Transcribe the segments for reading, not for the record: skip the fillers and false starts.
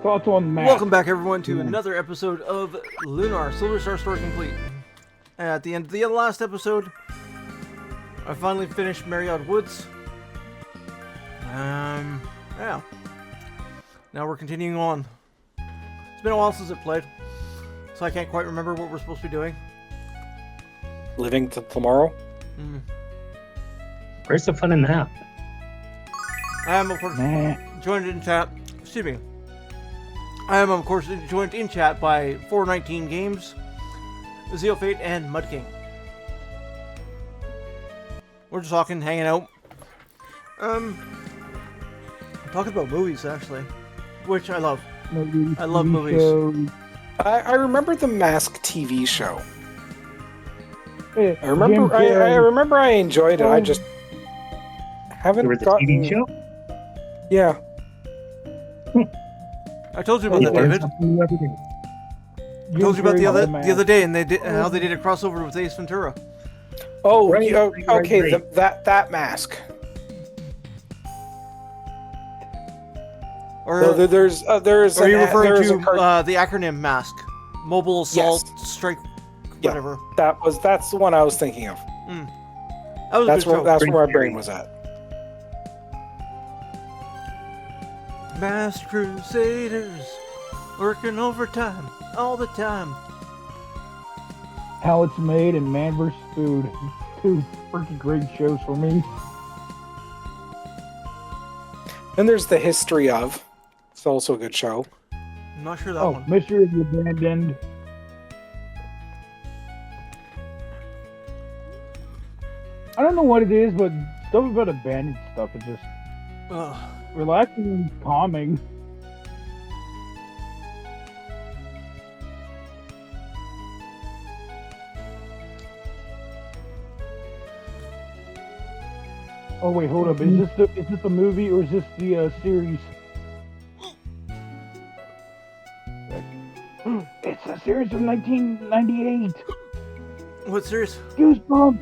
thoughts on Matt? Welcome back, everyone, to another episode of Lunar, Silver Star Story Complete. At the end of the last episode, I finally finished Marriott Woods. Yeah. Now we're continuing on. It's been a while since I played, so I can't quite remember what we're supposed to be doing. Living to tomorrow? Where's the fun in that? I am, of course, joined in chat. Excuse me. I am, of course, joined in chat by 419 Games, Zeo Fate, and Mud King. We're just talking, hanging out. Talking about movies, actually, which I love. I love movies. I remember the Mask TV show. Hey, I remember I enjoyed it. I just haven't There was a gotten... TV show? Yeah. I told you about that, David. I told you about the other day, and how they did a crossover with Ace Ventura. Oh, Right, okay. right. That Mask. Or No, there's are you referring to a the acronym MASK? Mobile Assault Strike, Yeah. whatever. that's the one I was thinking of. That was a good show. That's where my brain was at. Mass Crusaders, working overtime all the time. How It's Made and Man vs. Food. Two freaking great shows for me. And there's The History of. It's also a good show. I'm not sure that Oh, one. Mystery of the Abandoned. I don't know what it is, but stuff about abandoned stuff is just Ugh. relaxing and calming. Oh wait, hold up. Is this a movie or is this the series? It's a series from 1998. What series? Goosebumps.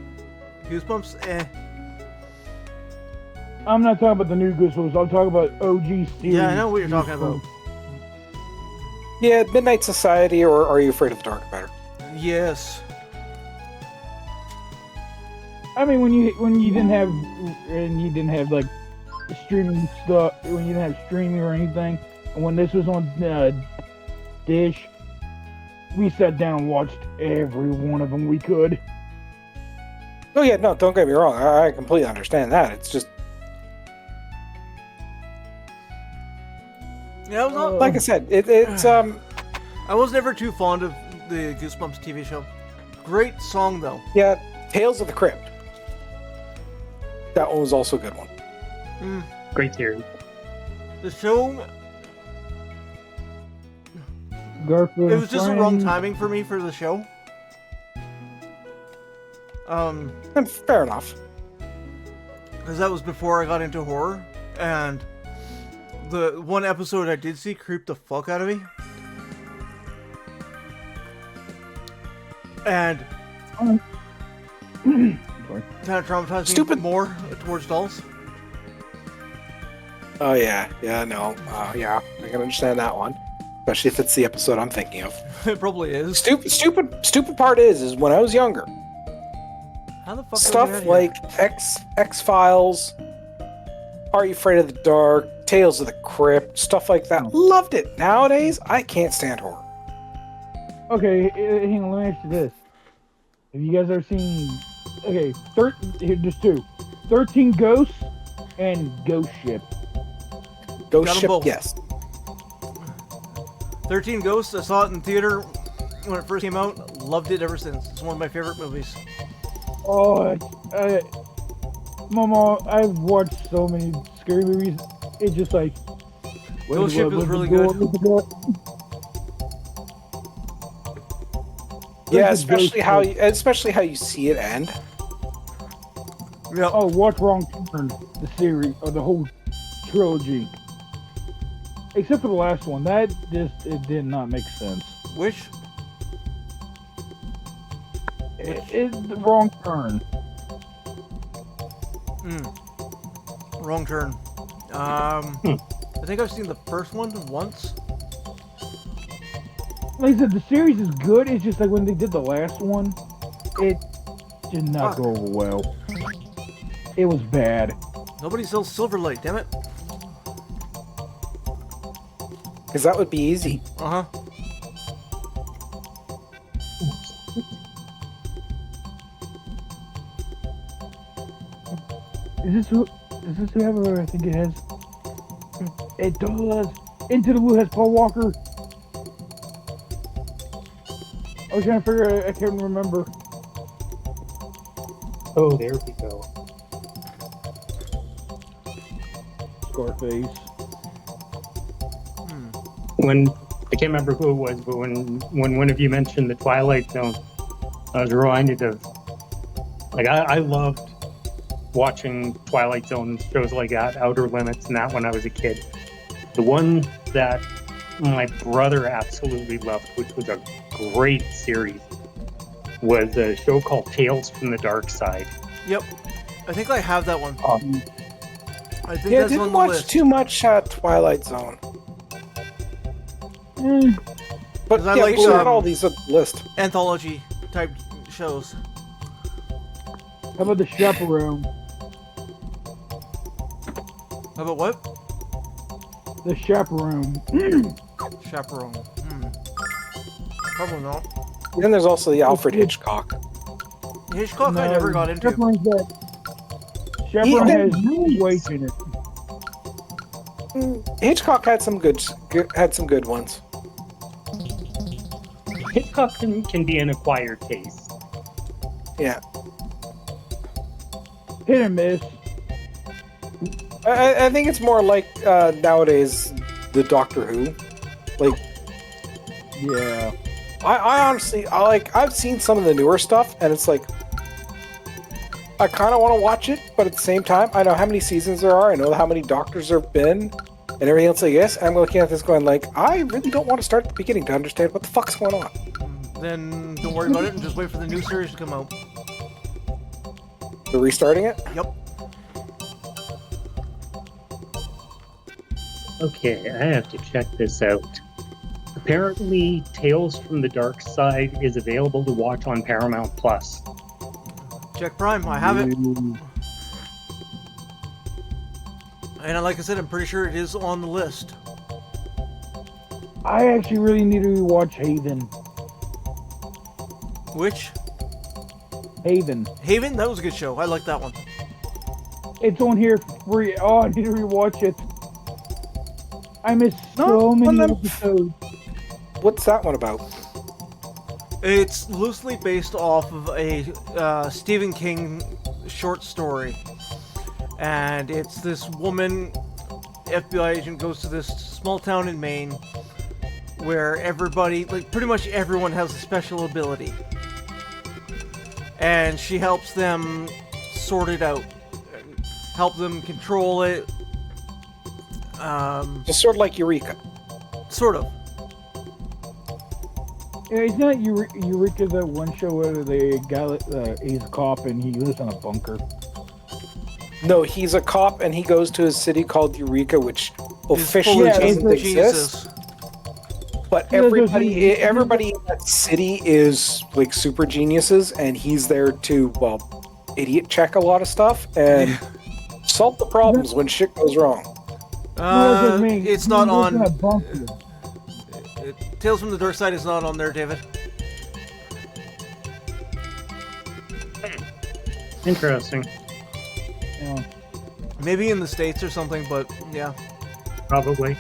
Goosebumps? Eh. I'm not talking about the new Goosebumps. I'm talking about OG series. Yeah, I know what you're talking about. Yeah, Midnight Society or Are You Afraid of the Dark better? Yes. I mean, when you didn't have like streaming stuff, when you didn't have streaming or anything, and when this was on Dish, we sat down and watched every one of them we could. Oh yeah, no, don't get me wrong. I completely understand that. It's just Yeah, I was not, like I said, it's I was never too fond of the Goosebumps TV show. Great song though. yeah, Tales of the Crypt. That one was also a good one. Great series. The show, Garfield. it was just the wrong Friends. timing for me for the show. And fair enough. Because that was before I got into horror, and the one episode I did see creeped the fuck out of me. And kind of traumatized me more towards dolls. Oh yeah, no, yeah, I can understand that one, especially if it's the episode I'm thinking of. It probably is. Stupid part is when I was younger, How the fuck stuff like X-Files, Are You Afraid of the Dark, Tales of the Crypt, stuff like that. Loved it. Nowadays, I can't stand horror. Okay, hang on. Let me ask you this: have you guys ever seen? Okay, here, there's two: 13 Ghosts and Ghost Ship. Ghost Got 'em Ship, both. yes. 13 Ghosts, I saw it in theater when it first came out. Loved it ever since. It's one of my favorite movies. Oh, Mama, I've watched so many scary movies. It's just like Ghost Ship is really good. Yeah, especially how you see it end. Yeah. Oh, watch Wrong Turn, the series or the whole trilogy, except for the last one. That it did not make sense. Which? It's the Wrong Turn. Wrong Turn. I think I've seen the first one once. like I said, the series is good. It's just like when they did the last one, it did not go over well. It was bad. Nobody sells Silverlight, damn it. Because that would be easy. Uh huh. Is this whoever I think it has? It does. Into the Blue has Paul Walker. I was trying to figure out, I can't remember. Oh, there we go. Scarface. When I can't remember who it was, but when one of you mentioned the Twilight Zone, I was reminded of like I loved watching Twilight Zone shows like that, Outer Limits, and that when I was a kid. The one that my brother absolutely loved, which was a great series, was a show called Tales from the Dark Side. Yep. I think I have that one. I think Yeah, I that's on didn't the watch list. too much Twilight Zone. But 'Cause I yeah, like, we got all these on the list. Anthology type shows. How about the Chaperone? How about what? The Chaperone. Chaperone. Probably not. And then there's also the Alfred Hitchcock. Hitchcock I never got into. Chaperone's got. Chaperone has no weight in it. Hitchcock had some good ones. Hitchcock can be an acquired taste. Yeah, Hit and miss. I think it's more like nowadays the Doctor Who. Like, Yeah. I honestly, I've seen some of the newer stuff, and it's like I kind of want to watch it, but at the same time, I know how many seasons there are. I know how many Doctors there have been, and everything else like this. And I'm looking at this going like, I really don't want to start at the beginning to understand what the fuck's going on. Then don't worry about it and just wait for the new series to come out. They're restarting it. Yep. Okay, I have to check this out. Apparently, Tales from the Dark Side is available to watch on Paramount Plus. Check Prime. I have it. And like I said, I'm pretty sure it is on the list. I actually really need to rewatch Haven. Which? Haven. Haven? That was a good show. I like that one. It's on here free. Oh, I need to rewatch it. I missed so many episodes. What's that one about? It's loosely based off of a Stephen King short story. And it's this woman, FBI agent, goes to this small town in Maine where everybody, like pretty much everyone has a special ability. And she helps them sort it out, help them control it. Just sort of like Eureka. Sort of. Yeah, it's not Eureka, that one show where the guy, he's a cop and he lives in a bunker. No, he's a cop and he goes to a city called Eureka, which officially Yeah, doesn't it's exist. But everybody in that city is like super geniuses, and he's there to, well, idiot check a lot of stuff and solve the problems when shit goes wrong. It's not on. A bunker. Tales from the Dark Side is not on there, David. Interesting. Yeah. Maybe in the States or something, but yeah. Probably.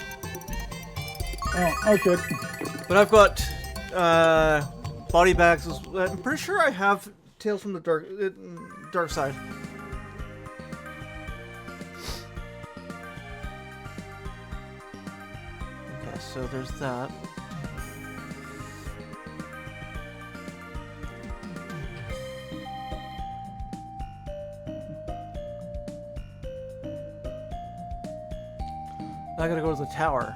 Oh, okay. But I've got body bags. I'm pretty sure I have Tales from the Dark Side. Okay, so there's that. I gotta go to the tower.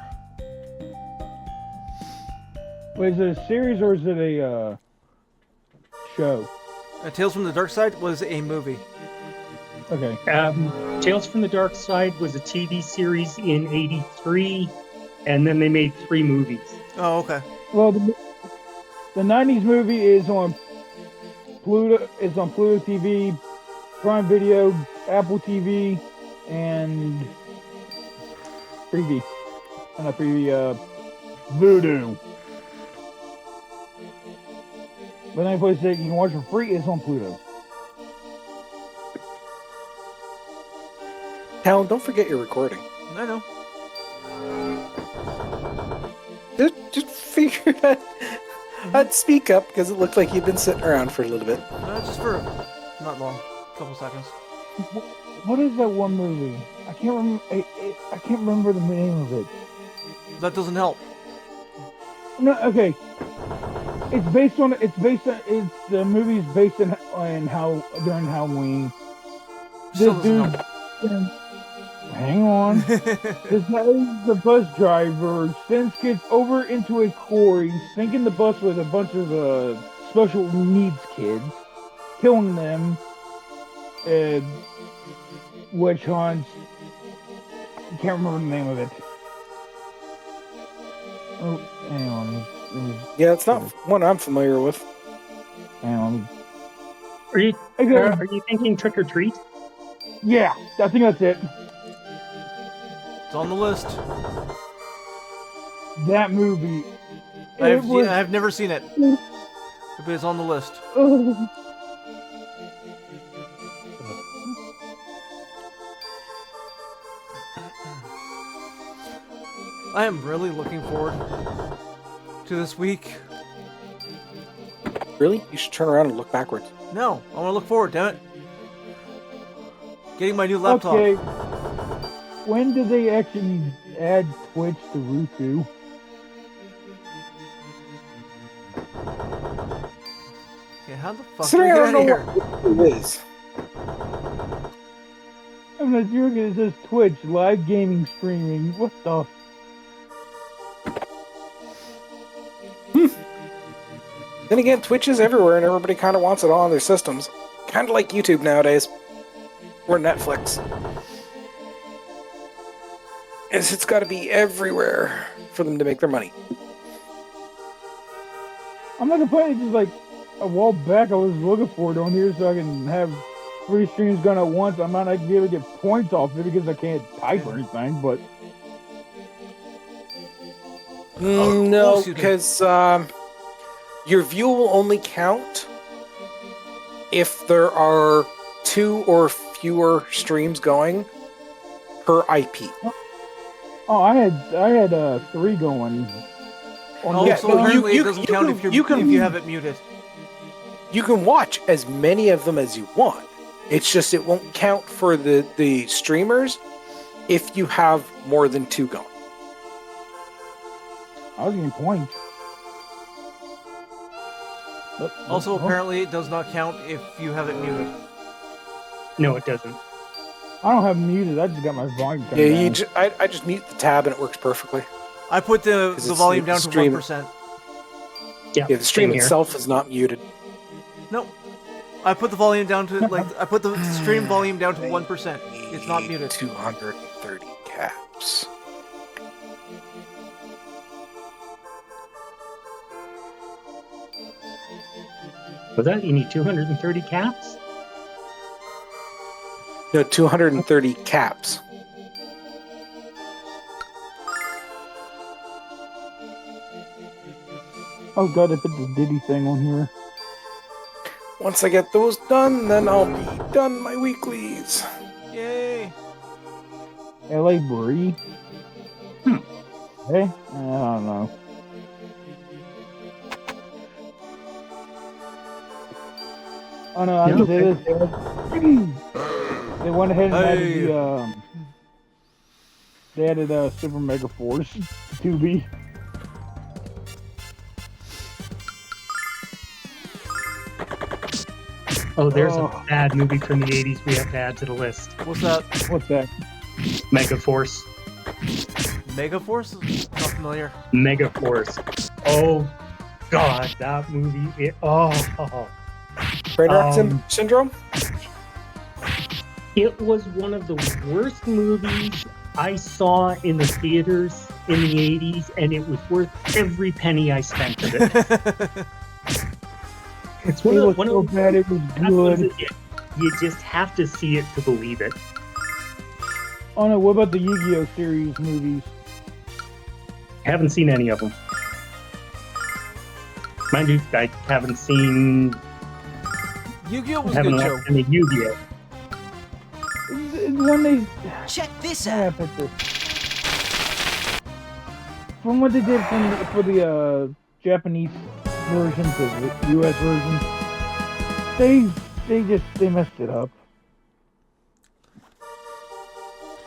Wait, is it a series or is it a show? Tales from the Dark Side was a movie. Okay. Tales from the Dark Side was a TV series in '83, and then they made 3 movies. Oh, okay. Well, The '90s movie is on Pluto. It's on Pluto TV, Prime Video, Apple TV, and Freevee. Not Freevee. Voodoo. But the only place that you can watch for free is on Pluto. Talon, don't forget you're recording. I know. Just figure out. I'd speak up because it looked like you'd been sitting around for a little bit. Just for not long, couple seconds. What is that one movie? I can't remember. I can't remember the name of it. That doesn't help. No, okay. It's based on. It's the movie's based on how during Halloween. Still This doesn't dude. help. Hang on. This guy, the bus driver, sends kids over into a quarry, sinking the bus with a bunch of special needs kids, killing them, witch hunts. I can't remember the name of it. Oh, hang on. Yeah, it's not one I'm familiar with. Hang on. Are you thinking Trick or Treat? Yeah, I think that's it. It's on the list. That movie. I've never seen it, but it's on the list. I am really looking forward to this week. Really? You should turn around and look backwards. No, I want to look forward, damn it. Getting my new laptop. Okay. When did they actually add Twitch to Roku? Okay, how the fuck do Considering we I get don't out know of here? what it is. I'm not sure it says Twitch, live gaming streaming. What the? Then again, Twitch is everywhere and everybody kind of wants it all on their systems. Kind of like YouTube nowadays. Or Netflix. It's got to be everywhere for them to make their money. I'm not complaining. It's just like a while back I was looking for it on here so I can have 3 streams going at once. I might not be able to get points off it because I can't type or anything, but... No, excuse me. because your view will only count if there are 2 or fewer streams going per IP. Oh, I had 3 going. Oh, Yeah, so no, apparently you- it doesn't you count can- if you can- you have it muted. You can watch as many of them as you want. It's just it won't count for the streamers if you have more than 2 going. I was getting points. But, Also, oh, apparently it does not count if you have it muted. No, it doesn't. I don't have it muted. I just got my volume turned Yeah, down. I just mute the tab and it works perfectly. I put the 'Cause it's volume the down to stream. 1%. Yeah, Yeah, the stream same here. itself is not muted. No. I put the volume down to, I put the stream volume down to 1%. It's not muted. 230 caps. Was that you need 230 caps? No, 230 caps. Oh god, I put the Diddy thing on here. Once I get those done, then I'll be done my weeklies. Yay! LA Bree. Hey, I don't know. Oh no, I Yeah, can say this. They went ahead and Hey. added the they added Super Mega Force to be. Oh, there's Oh. a bad movie from the 80s we have to add to the list. What's that? What's that? Mega Force. Megaforce? Not familiar. Mega Force. Oh, God, that movie. Brain rot Um, syndrome? It was one of the worst movies I saw in the theaters in the 80s, and it was worth every penny I spent of it. It's It was one so of bad, it was the ones good. that you just have to see it to believe it. Oh no, what about the Yu-Gi-Oh series movies? Haven't seen any of them. Mind you, I haven't seen, Yu-Gi-Oh was a haven't good show. watched any Yu-Gi-Oh. When they, Check this how do I out. put this? From what they did for the Japanese version to the U.S. version, they messed it up.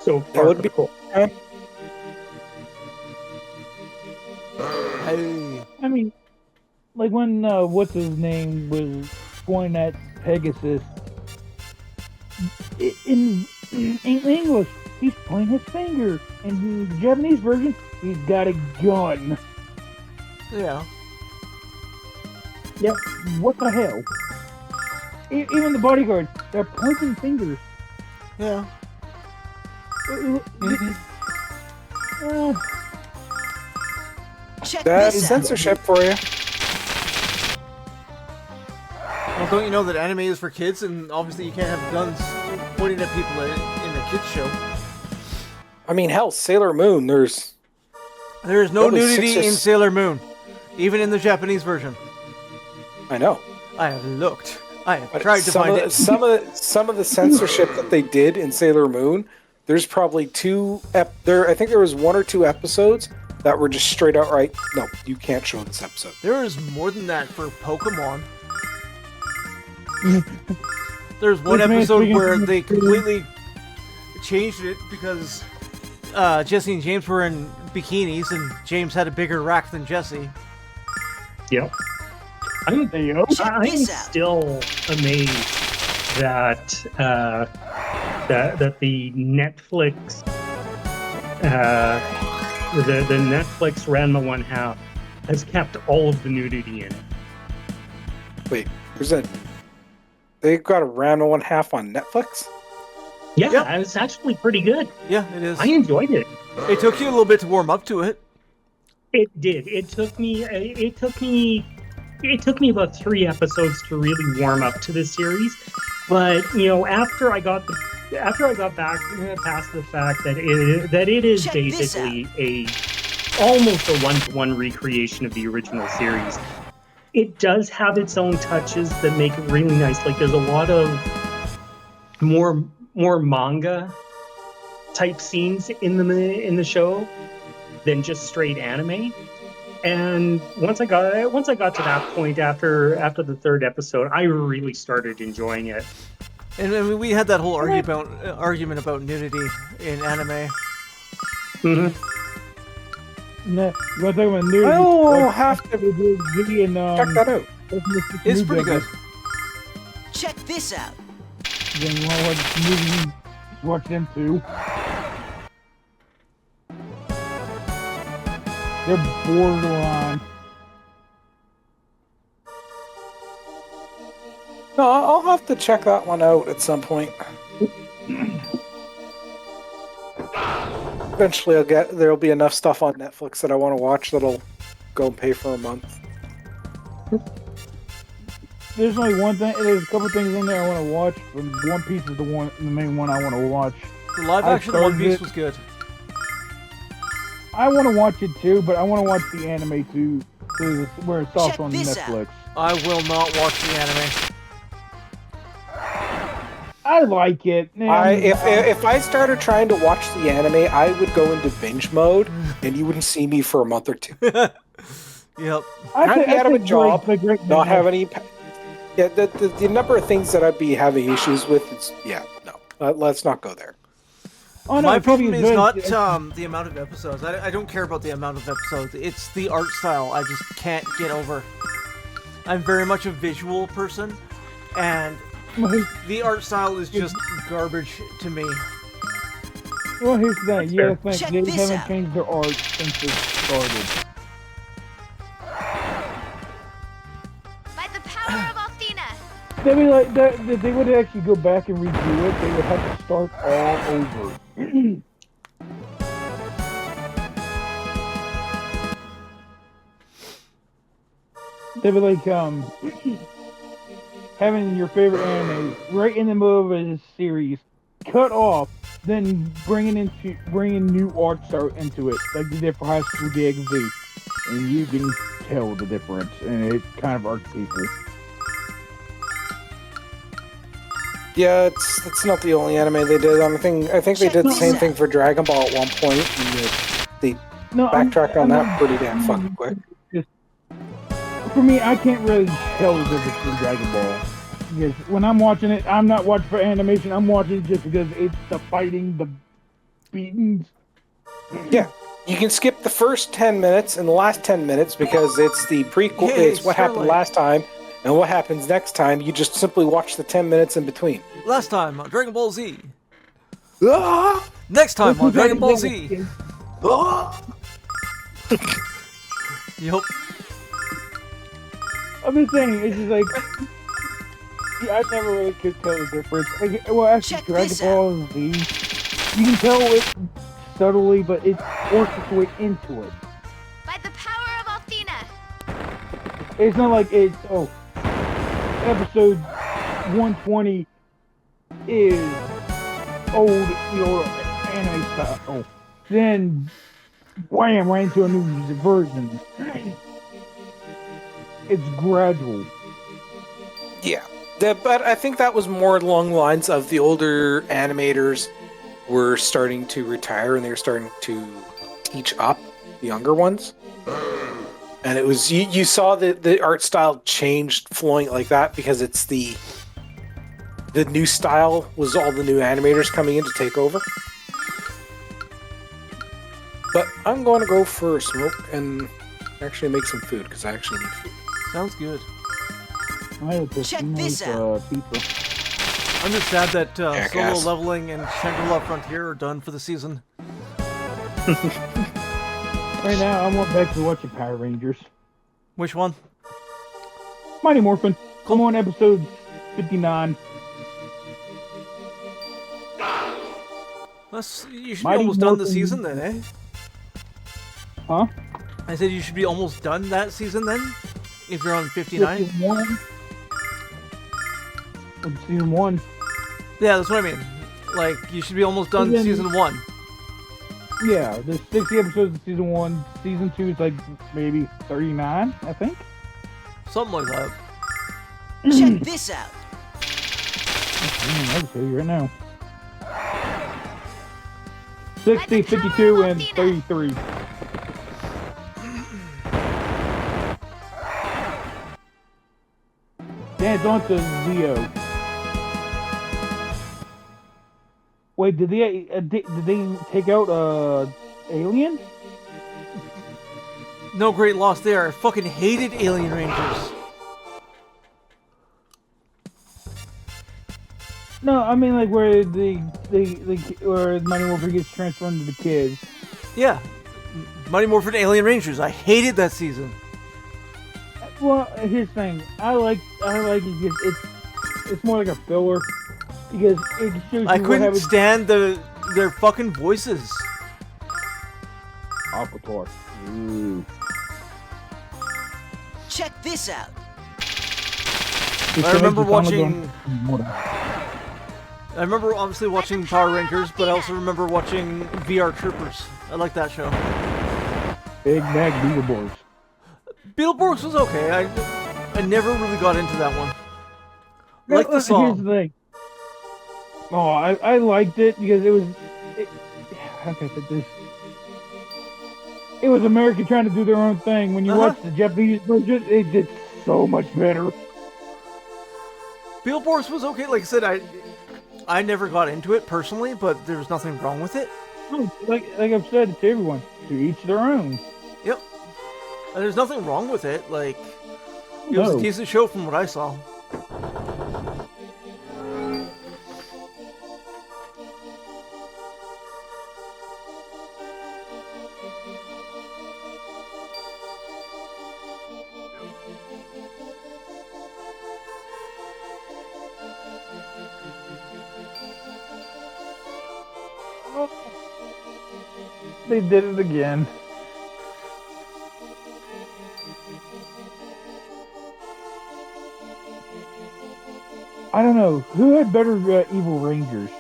So That far, would be cool. Hey. I mean, like when what's his name was pointing at Pegasus in English, he's pointing his finger. In the Japanese version, he's got a gun. Yeah. Yep. What the hell? Even the bodyguards, they're pointing fingers. Yeah. Uh, Check That's this out. censorship for you. Well, don't you know that anime is for kids, and obviously you can't have guns pointing at people in a kids show. I mean, hell, Sailor Moon. There is no Probably nudity 6 or in Sailor Moon, even in the Japanese version. I know. I have looked. I have But tried to some find of, it. some of the censorship that they did in Sailor Moon, there's probably I think there was 1 or 2 episodes that were just straight out right. No, you can't show this episode. There is more than that for Pokemon. There's one This man's episode speaking where from they experience. completely changed it because Jesse and James were in bikinis, and James had a bigger rack than Jesse. Yep. I'm Check this out. still amazed that that the Netflix the Netflix Ranma 1/2 has kept all of the nudity in. Wait, they got a Ranma 1/2 on Netflix? Yeah, Yep. it's actually pretty good. Yeah, it is. I enjoyed it. It took you a little bit to warm up to it. It did. It took me about 3 episodes to really warm up to this series. But after I got back past the fact that it is Check this basically almost a 1-to-1 recreation of the original series. It does have its own touches that make it really nice. Like there's a lot of more manga type scenes in the show than just straight anime. And once I got to that point after the 3rd episode, I really started enjoying it. And I mean, we had that whole argument about nudity in anime. Mm-hmm. nah, you want to talk about nudity? I'll Like, have to Vivian, check that out. It's pretty good. Check this out. Then you want to watch movies, watch them too. They're borderline. No, I'll have to check that one out at some point. Eventually, there'll be enough stuff on Netflix that I want to watch that'll go and pay for a month. There's only one thing. There's a couple things in there I want to watch. But One Piece is the main one I want to watch. The live I action One started Piece it. was good. I want to watch it too, but I want to watch the anime too, where it's Check also on this Netflix. I will not watch the anime. I like it. If I started trying to watch the anime, I would go into binge mode, and you wouldn't see me for a month or 2. Yep. I'd be out of a job, Great not have any. Yeah, the number of things that I'd be having issues with is no. Let's not go there. Oh, no, My it probably problem is good. not the amount of episodes. I don't care about the amount of episodes. It's the art style I just can't get over. I'm very much a visual person, and the art style is just garbage to me. Well, here's the thing. You gotta Check think they this haven't out. changed their art since it started. By the power of Althena! They'd be like, if they would actually go back and redo it, they would have to start all over. They'd be like, having your favorite anime right in the middle of a series cut off, then bringing new art style into it, like they did for High School DxD, and you can tell the difference, and it kind of irks people. Yeah, it's not the only anime they did. I think they Check did the this same out. thing for Dragon Ball at one point, and they No, backtracked on I'm that not- pretty damn fucking quick. Just, for me, I can't really tell the difference in Dragon Ball. Because when I'm watching it, I'm not watching for animation. I'm watching it just because it's the fighting, the beatings. Yeah, you can skip the first 10 minutes and the last 10 minutes because it's the prequel. Hey, It's what happened Starlight. last time and what happens next time. You just simply watch the 10 minutes in between. Last time on Dragon Ball Z. Ah! Next time on Dragon Ball Z. Ah! Yup. I'm just saying, it's just like, yeah, I never really could tell the difference. Like, well, actually, Check Dragon this Ball Z, you can tell it subtly, but it works its way into it. By the power of Athena. It's not like it's, episode 120 is the old anime style. Oh, then, wham, right into a new version. It's gradual. Yeah, but I think that was more along the lines of the older animators were starting to retire and they were starting to teach up the younger ones. And it was you saw the art style changed flowing like that because it's the new style was all the new animators coming in to take over. But I'm going to go for a smoke and actually make some food because I actually need food. Sounds good. I had this Check nice, this out. pizza. I'm just sad that Solo Jackass. Leveling and Shangri-La Frontier are done for the season. Right now, I want back to watching Power Rangers. Which one? Mighty Morphin. I'm on episode 59. You should be Mighty almost done the Morphin- season then, eh? Huh? I said you should be almost done that season then? If you're on 59? Season 1. Season 1. Yeah, that's what I mean. Like, you should be almost done season 1. Yeah, there's 60 episodes of season 1. Season 2 is like maybe 39, I think. Something like that. Check this out. I'll tell you right now. 60, 52, and 33. Then it's on to Zeo. Wait, did they take out Alien? No great loss there. I fucking hated Alien Rangers. No, I mean like where where Mighty Morphin gets transferred into the kids. Yeah. Mighty Morphin Alien Rangers. I hated that season. Well, here's the thing. I like it because it's more like a filler because it shows you I what couldn't happens. stand their fucking voices. Aquator. Ooh. Check this out. I remember watching. watching. I remember obviously watching Power Rangers, but I also remember watching VR Troopers. I like that show. Big Bag Beetleborgs. Beetleborgs was okay. I never really got into that one. I like the Here's song. the thing. Oh, I liked it because it was. How can I put this? It was America trying to do their own thing. When you watch the Japanese version, it did so much better. Beetleborgs was okay. Like I said, I never got into it personally, but there was nothing wrong with it. Like I've said to everyone, to each their own. Yep. And there's nothing wrong with it. Like, it was a No. decent show from what I saw. They did it again. I don't know who had better Evil Rangers.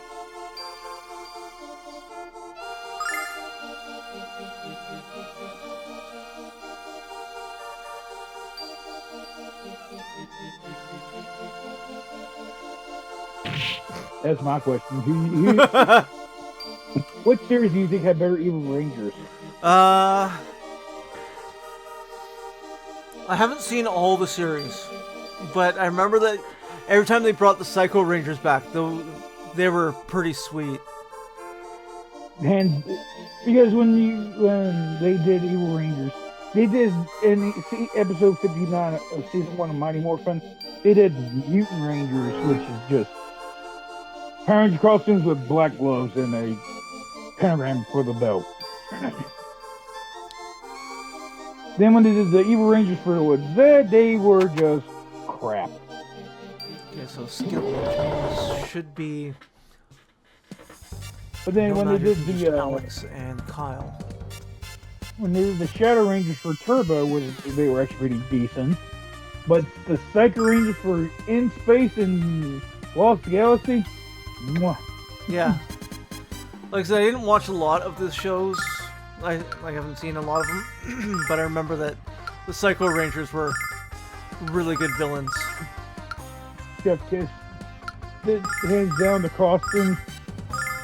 That's my question. What series do you think had better Evil Rangers? I haven't seen all the series, but I remember that every time they brought the Psycho Rangers back, though, they were pretty sweet. And because when they did Evil Rangers, they did in episode 59 of season 1 of Mighty Morphin, they did Mutant Rangers, which is just Power Ranger costumes with black gloves and a pentagram for the belt. Then when they did the Evil Rangers for the Woods, they were just crap. Okay, so skills should be. But then when they did the Alex and Kyle. When they did the Shadow Rangers for Turbo, they were actually pretty decent. But the Psycho Rangers for In Space and Lost Galaxy, mwah. Yeah. Like I said, I didn't watch a lot of the shows. I haven't seen a lot of them, but I remember that the Psycho Rangers were really good villains. Chef Kiss, hands down the costume,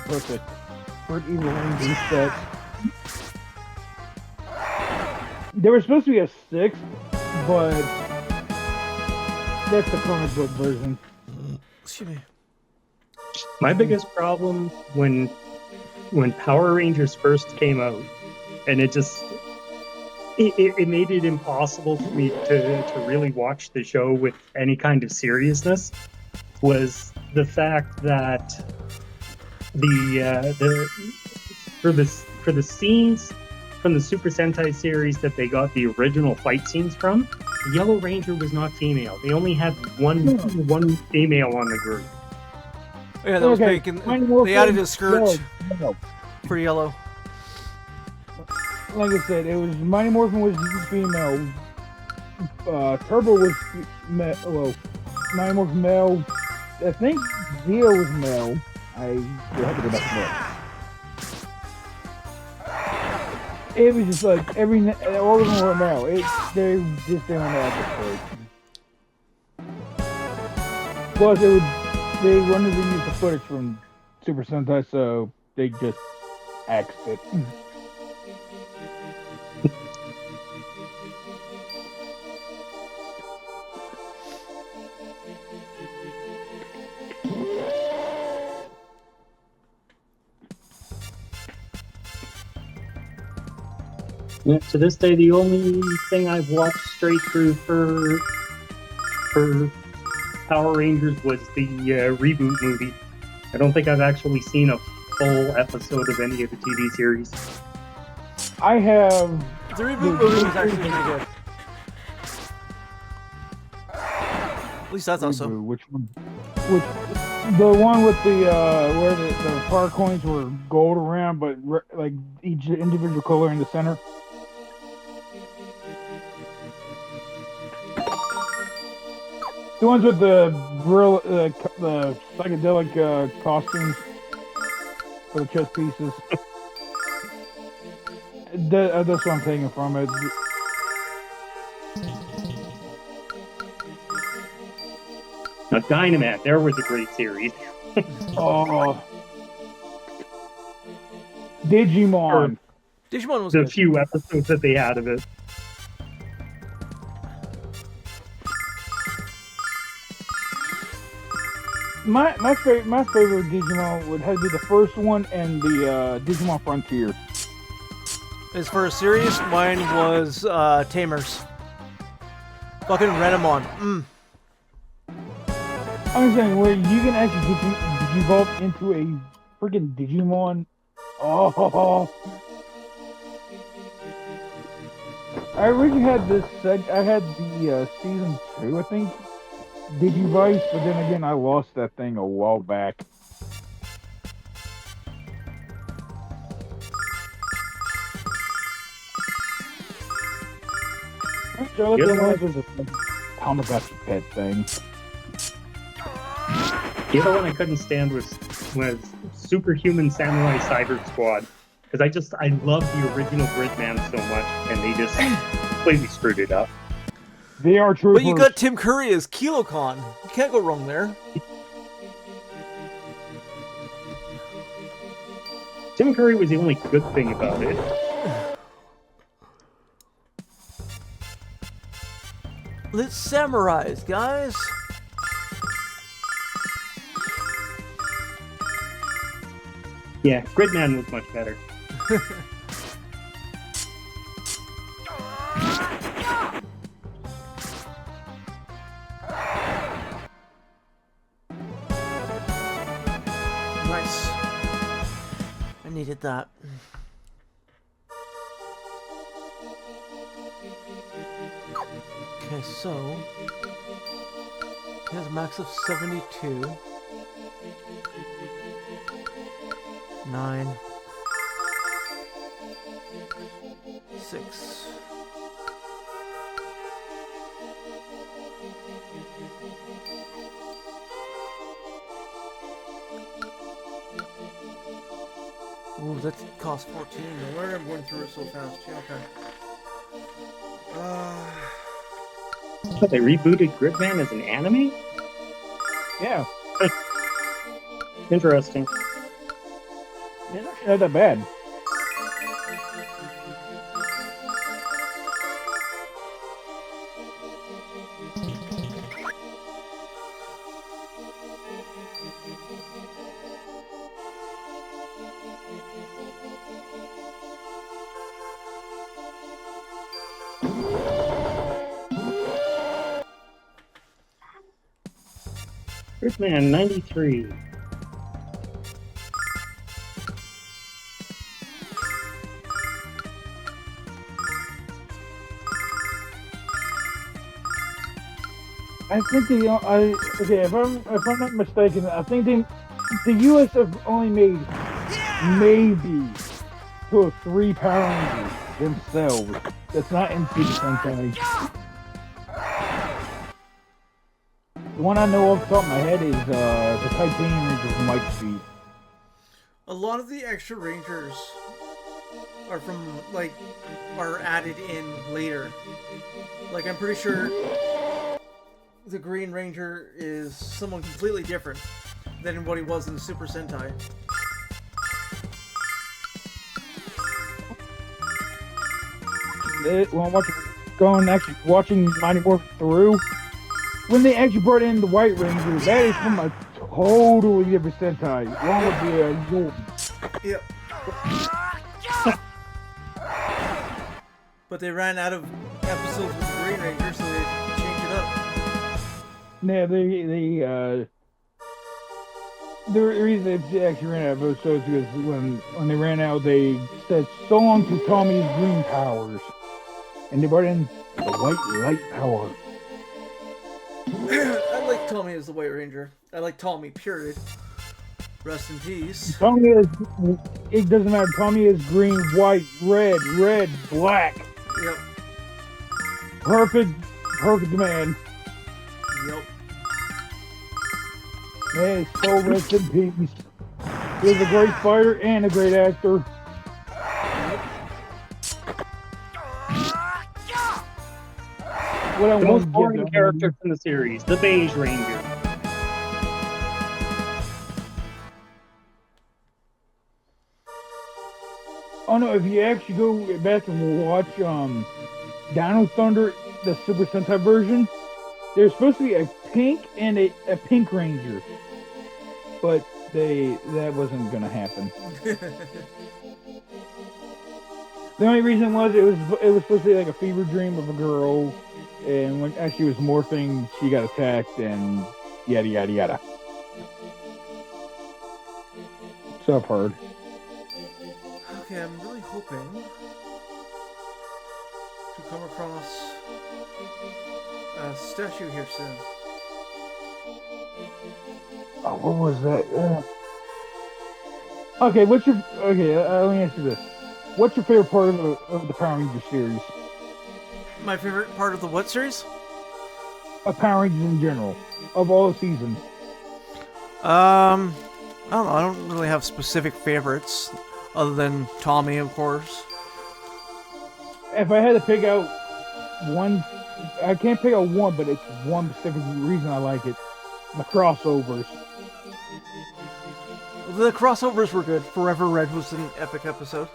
perfect for an Evil Rangers set. There was supposed to be a 6th, but that's the comic book version. Excuse me. My biggest problem when Power Rangers first came out, and it made it impossible for me to really watch the show with any kind of seriousness, was the fact that for the scenes from the Super Sentai series that they got the original fight scenes from, the Yellow Ranger was not female. They only had one female on the group. Yeah, that was big. They added a skirt for Yellow. Like I said, it was Mighty Morphin was female. Turbo was well, Mighty Morphin male. I think Zeo was male. I will have to go back to that. It was just like all of them were male. They just didn't have the story. Plus, they wanted to use the footage from Super Sentai, so they just axed it. Yeah, to this day, the only thing I've watched straight through for Power Rangers was the reboot movie. I don't think I've actually seen a full episode of any of the TV series. I have. The reboot movie was actually pretty good. At least that's awesome. Which one? The one with the where the power coins were gold around, but like each individual color in the center. The ones with the psychedelic costumes for the chess pieces. That's what I'm taking from it. Now, Dynamat, there was a great series. Oh, Digimon. Digimon was The good. few episodes that they had of it. My favorite Digimon would have to be the first one and the Digimon Frontier. As for a series, mine was Tamers. Fucking Renamon. I'm saying where you can actually evolve into a freaking Digimon. Oh, I originally had this. I had the season 2, I think, Digivice, but then again, I lost that thing a while back. Charlotte was a Tamagotchi pet thing. The other one I couldn't stand was Superhuman Samurai Cyber Squad. Because I love the original Gridman so much, and they just completely screwed it up. They are troopers. But you got Tim Curry as Kilocon. You can't go wrong there. Tim Curry was the only good thing about it. Let's samurais, guys. Yeah, Gridman was much better. Nice. I needed that. Okay, so he has a max of 72. 9. 6. Ooh, that cost 14. No wonder I'm going through it so fast. Yeah, okay. But they rebooted Gridman as an anime? Yeah, Interesting. it's actually not that bad. Gridman 93. I think okay. If I'm not mistaken, I think the U.S. have only made maybe 2 or 3 Power Rangers themselves. That's not in Super Sentai. The one I know off the top of my head is the Titanium Ranger from Mike Speed. A lot of the extra Rangers are are added in later. Like, I'm pretty sure the Green Ranger is someone completely different than what he was in the Super Sentai. When watching Mighty Morphin through, when they actually brought in the White Ranger, that is from a totally different Sentai, along with the Golden. Yep. But they ran out of episodes with the Green Ranger, so they changed it up. Yeah, the reason they actually ran out of episodes is when they ran out, they said so long to Tommy's green powers, and they brought in the white light power. I like Tommy as the White Ranger. I like Tommy, period. Rest in peace. Tommy is, it doesn't matter. Tommy is green, white, red, black. Yep. Perfect man. Yep. Man, so rest in peace. He's a great fighter and a great actor. What I The want most boring to character from the series, the Beige Ranger. Oh no, if you actually go back and watch Dino Thunder, the Super Sentai version, there's supposed to be a pink and a pink ranger. But that wasn't gonna happen. The only reason was it was supposed to be like a fever dream of a girl, and when as she was morphing, she got attacked and yada yada yada. So I've heard. Okay, I'm really hoping to come across a statue here soon. Oh, what was that? Okay, let me ask you this. What's your favorite part of the Power Rangers series? My favorite part of the what series? Of Power Rangers in general, of all the seasons. I don't know. I don't really have specific favorites, other than Tommy, of course. If I had to pick out one, I can't pick out one, but it's one specific reason I like it. The crossovers. The crossovers were good. Forever Red was an epic episode.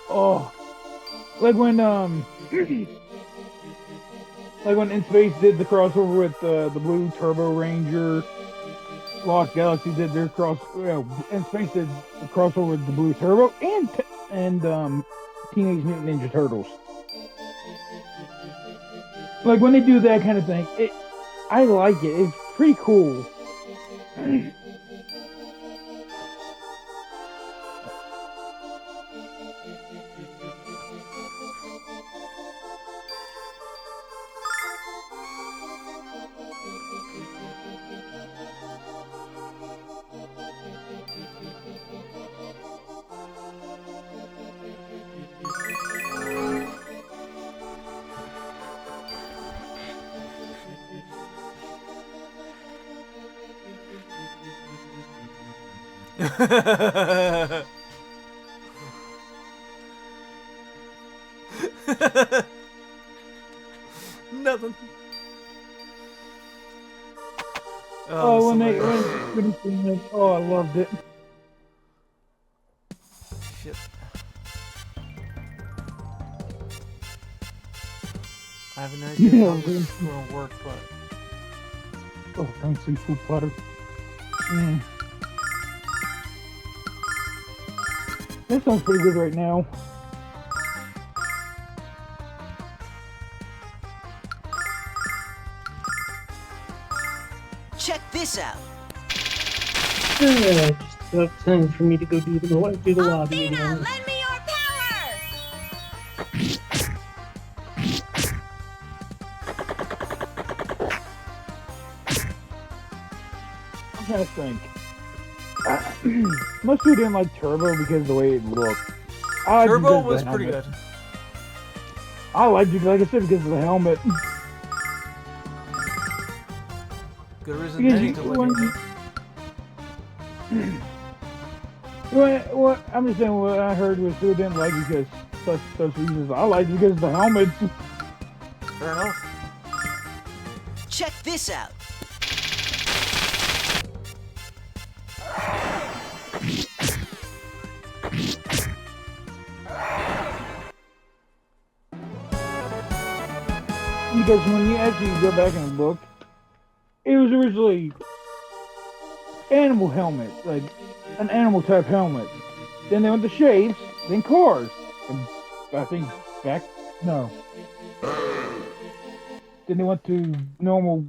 Oh, like when like when In Space did the crossover with the Blue Turbo Ranger. Lost Galaxy did their In Space did the crossover with the Blue Turbo and Teenage Mutant Ninja Turtles. Like when they do that kind of thing, I like it. It's pretty cool. Nothing. Oh, when somebody- oh, I loved it. Shit. I have an idea Yeah, how this is gonna work, but Oh, thanks, seafood platter. Mm. That sounds pretty good right now. Check this out. Just about time for me to go do the lobby Althena, again. lend me your power! I'm trying to think. Most people didn't like Turbo because of the way it looked. I liked it Turbo because of the was pretty helmet. good. I liked it, like I said, because of the helmet. Good reason Because many to look when- into. What I'm just saying, what I heard was people didn't like it because such reasons. I liked it because of the helmets. Fair enough. Check this out. Because when you actually go back and look, it was originally animal helmet, like an animal type helmet. Then they went to shapes, then cars. And I think no. Then they went to normal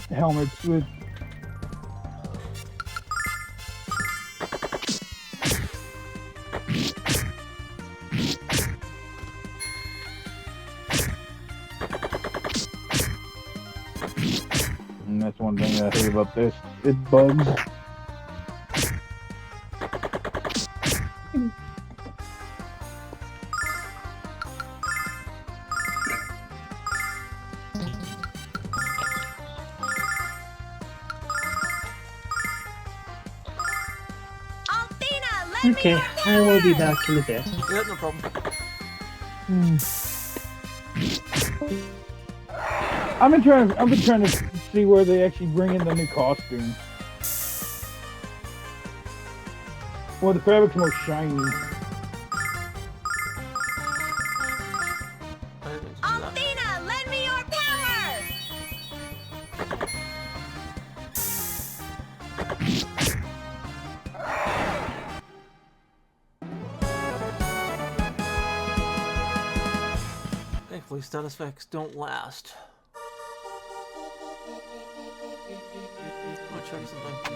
helmets with and that's one thing I hate about this. It bugs. Althena, lend me Okay, your I will be power! back in a bit. Yeah, no problem. I've been trying to see where they actually bring in the new costume. Well, the fabric's more shiny. I didn't see that. Althena, lend me your power! Thankfully, status effects don't last. I'll check something.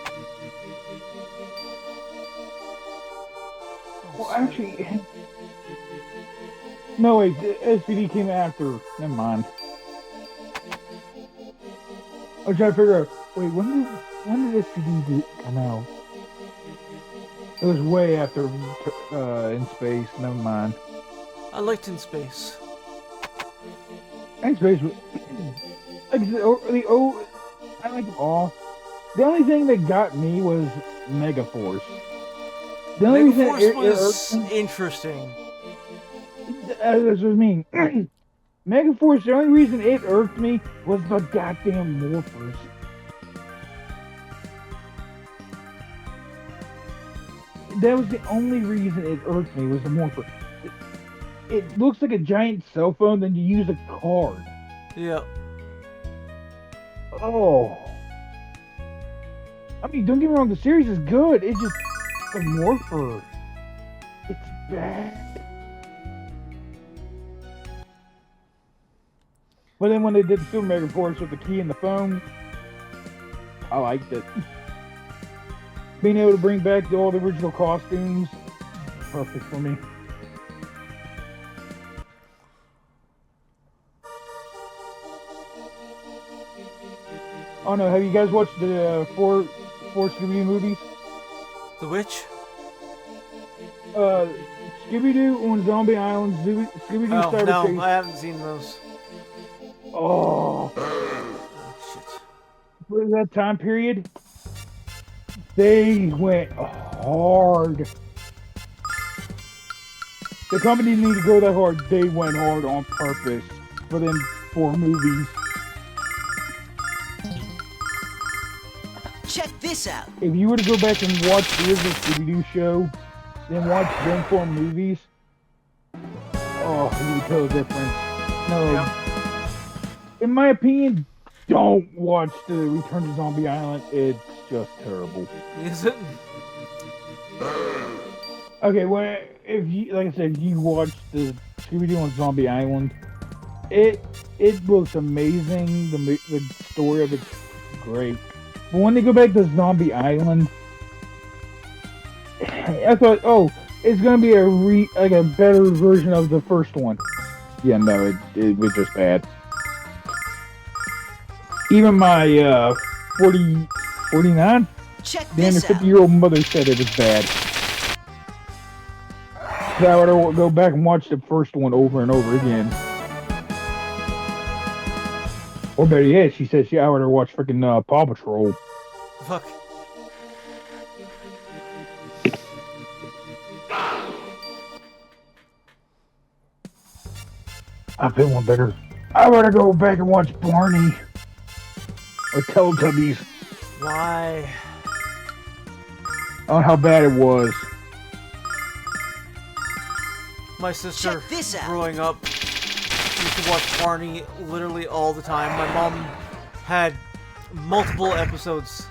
Well, actually, no wait, the SPD came after. Never mind. I was trying to figure out. Wait, when did SPD come out? It was way after In Space. Never mind. I liked In Space. In Space was like I like them all. The only thing that got me was Megaforce. The only reason Megaforce it was irked me, interesting. that's what I mean. Megaforce, the only reason it irked me was the goddamn morphers. That was the only reason it irked me was the morpher. It looks like a giant cell phone, then you use a card. Yeah. Oh. I mean, don't get me wrong, the series is good. It's just the morpher. It's bad. But then when they did the Super Mega Force with the key and the phone, I liked it. Being able to bring back all the original costumes, perfect for me. Oh no, have you guys watched the four Scooby-Doo movies? The Witch? Uh, Scooby-Doo on Zombie Island, Scooby-Doo Oh, Cyber no, Chase. I haven't seen those. Oh, Oh, shit. for that time period, they went hard. The company didn't need to go that hard. They went hard on purpose for them 4 movies. Check this out. If you were to go back and watch the original Scooby-Doo show, then watch them 4 movies, oh, you would tell the difference. No, Yep. in my opinion, don't watch the Return to Zombie Island. It's just terrible. Is it? Okay, well, if you, like I said, if you watch the Scooby-Doo on Zombie Island, it looks amazing. The story of it's great. But when they go back to Zombie Island, I thought, oh, it's gonna be a better version of the first one. Yeah, no, it was just bad. Even my 49, Check damn, this out. 50-year-old mother said it was bad. So I would go back and watch the first one over and over again. Or better yet, she said I would have watched freaking Paw Patrol. Fuck. I feel one better. I would have go back and watch Barney. Or Teletubbies. Why? On how bad it was. My sister, Check this out. growing up, used to watch Barney literally all the time. My mom had multiple episodes,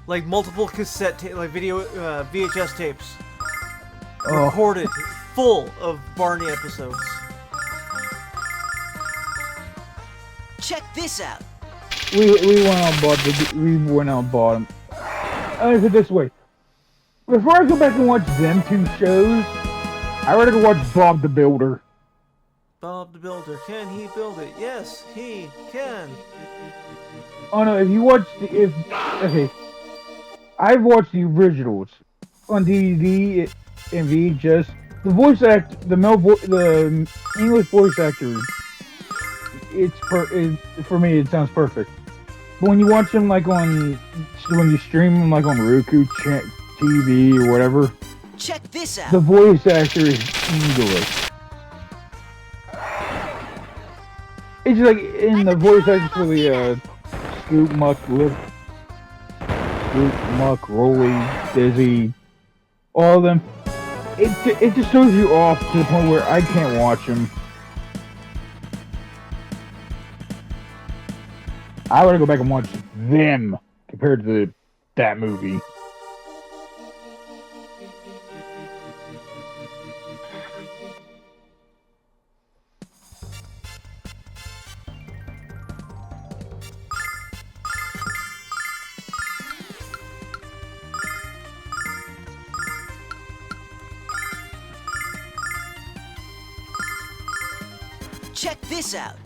like multiple video VHS tapes, Oh, recorded full of Barney episodes. Check this out. we went on bottom. Let me put it this way. Before I go back and watch them 2 shows, I'd rather go watch Bob the Builder. Bob the Builder, can he build it? Yes, he can. Oh no, if you watch okay, I've watched the originals on DVD and VHS. The voice act, the English voice actor, for me it sounds perfect. But when you watch them when you stream them like on Roku TV or whatever, Check this the out. voice actor is English. It's just like in the voice actors for the Scoop, Muck, Rolly, Dizzy, all of them. It just throws you off to the point where I can't watch them. I want to go back and watch them compared to that movie. Check this out.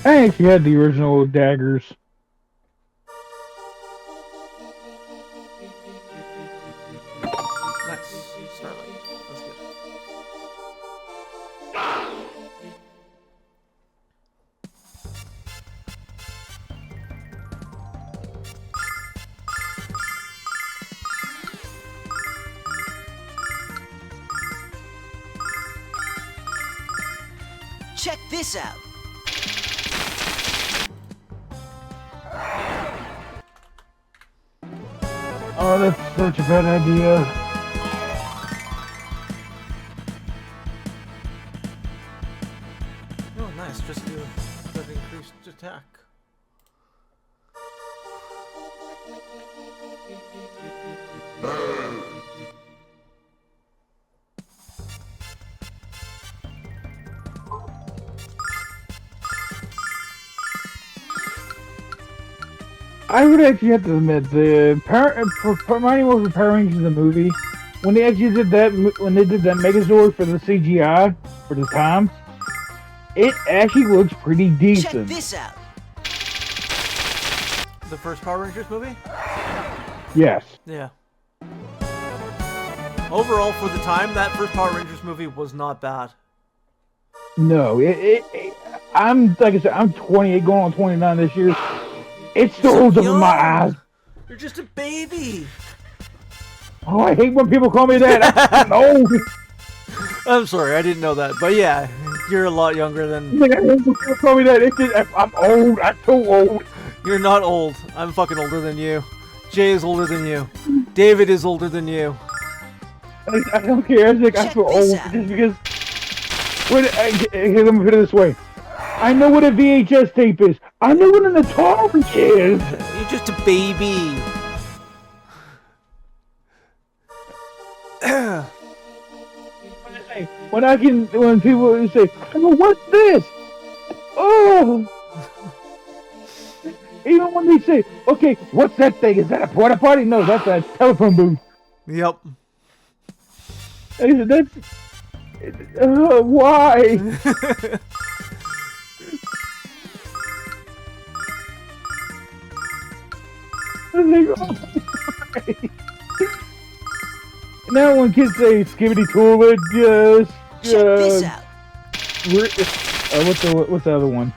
I actually had the original daggers. Starlight. That's good. Check this out. Oh, that's such a bad idea. Oh, nice. Just do that increased attack. I would actually have to admit the Mighty Morphin Power Rangers the movie, when they actually did that, when they did that Megazord for the CGI for the time, it actually looks pretty Check decent. this out. The first Power Rangers movie? Yes. Yeah. Overall, for the time, that first Power Rangers movie was not bad. No, I'm like I said, I'm 28, going on 29 this year. It still so holds up in my young. eyes. You're just a baby. Oh, I hate when people call me that. I'm old. I'm sorry, I didn't know that. But yeah, you're a lot younger than... Like, I hate when people call me that. It's just, I'm old. I'm so old. You're not old. I'm fucking older than you. Jay is older than you. David is older than you. I don't care. I was like, I Check feel this old out. just because. Here, let me put it this way. I know what a VHS tape is. I know what an Atari is. You're just a baby. When people say, "Oh, what's this?" Oh. Even when they say, "Okay, what's that thing? Is that a porta potty?" No, that's a telephone booth. Yep. I said, that's why. I was like, oh, why? Now when kids say "skibbity toilet," just Check this out. what's the other one?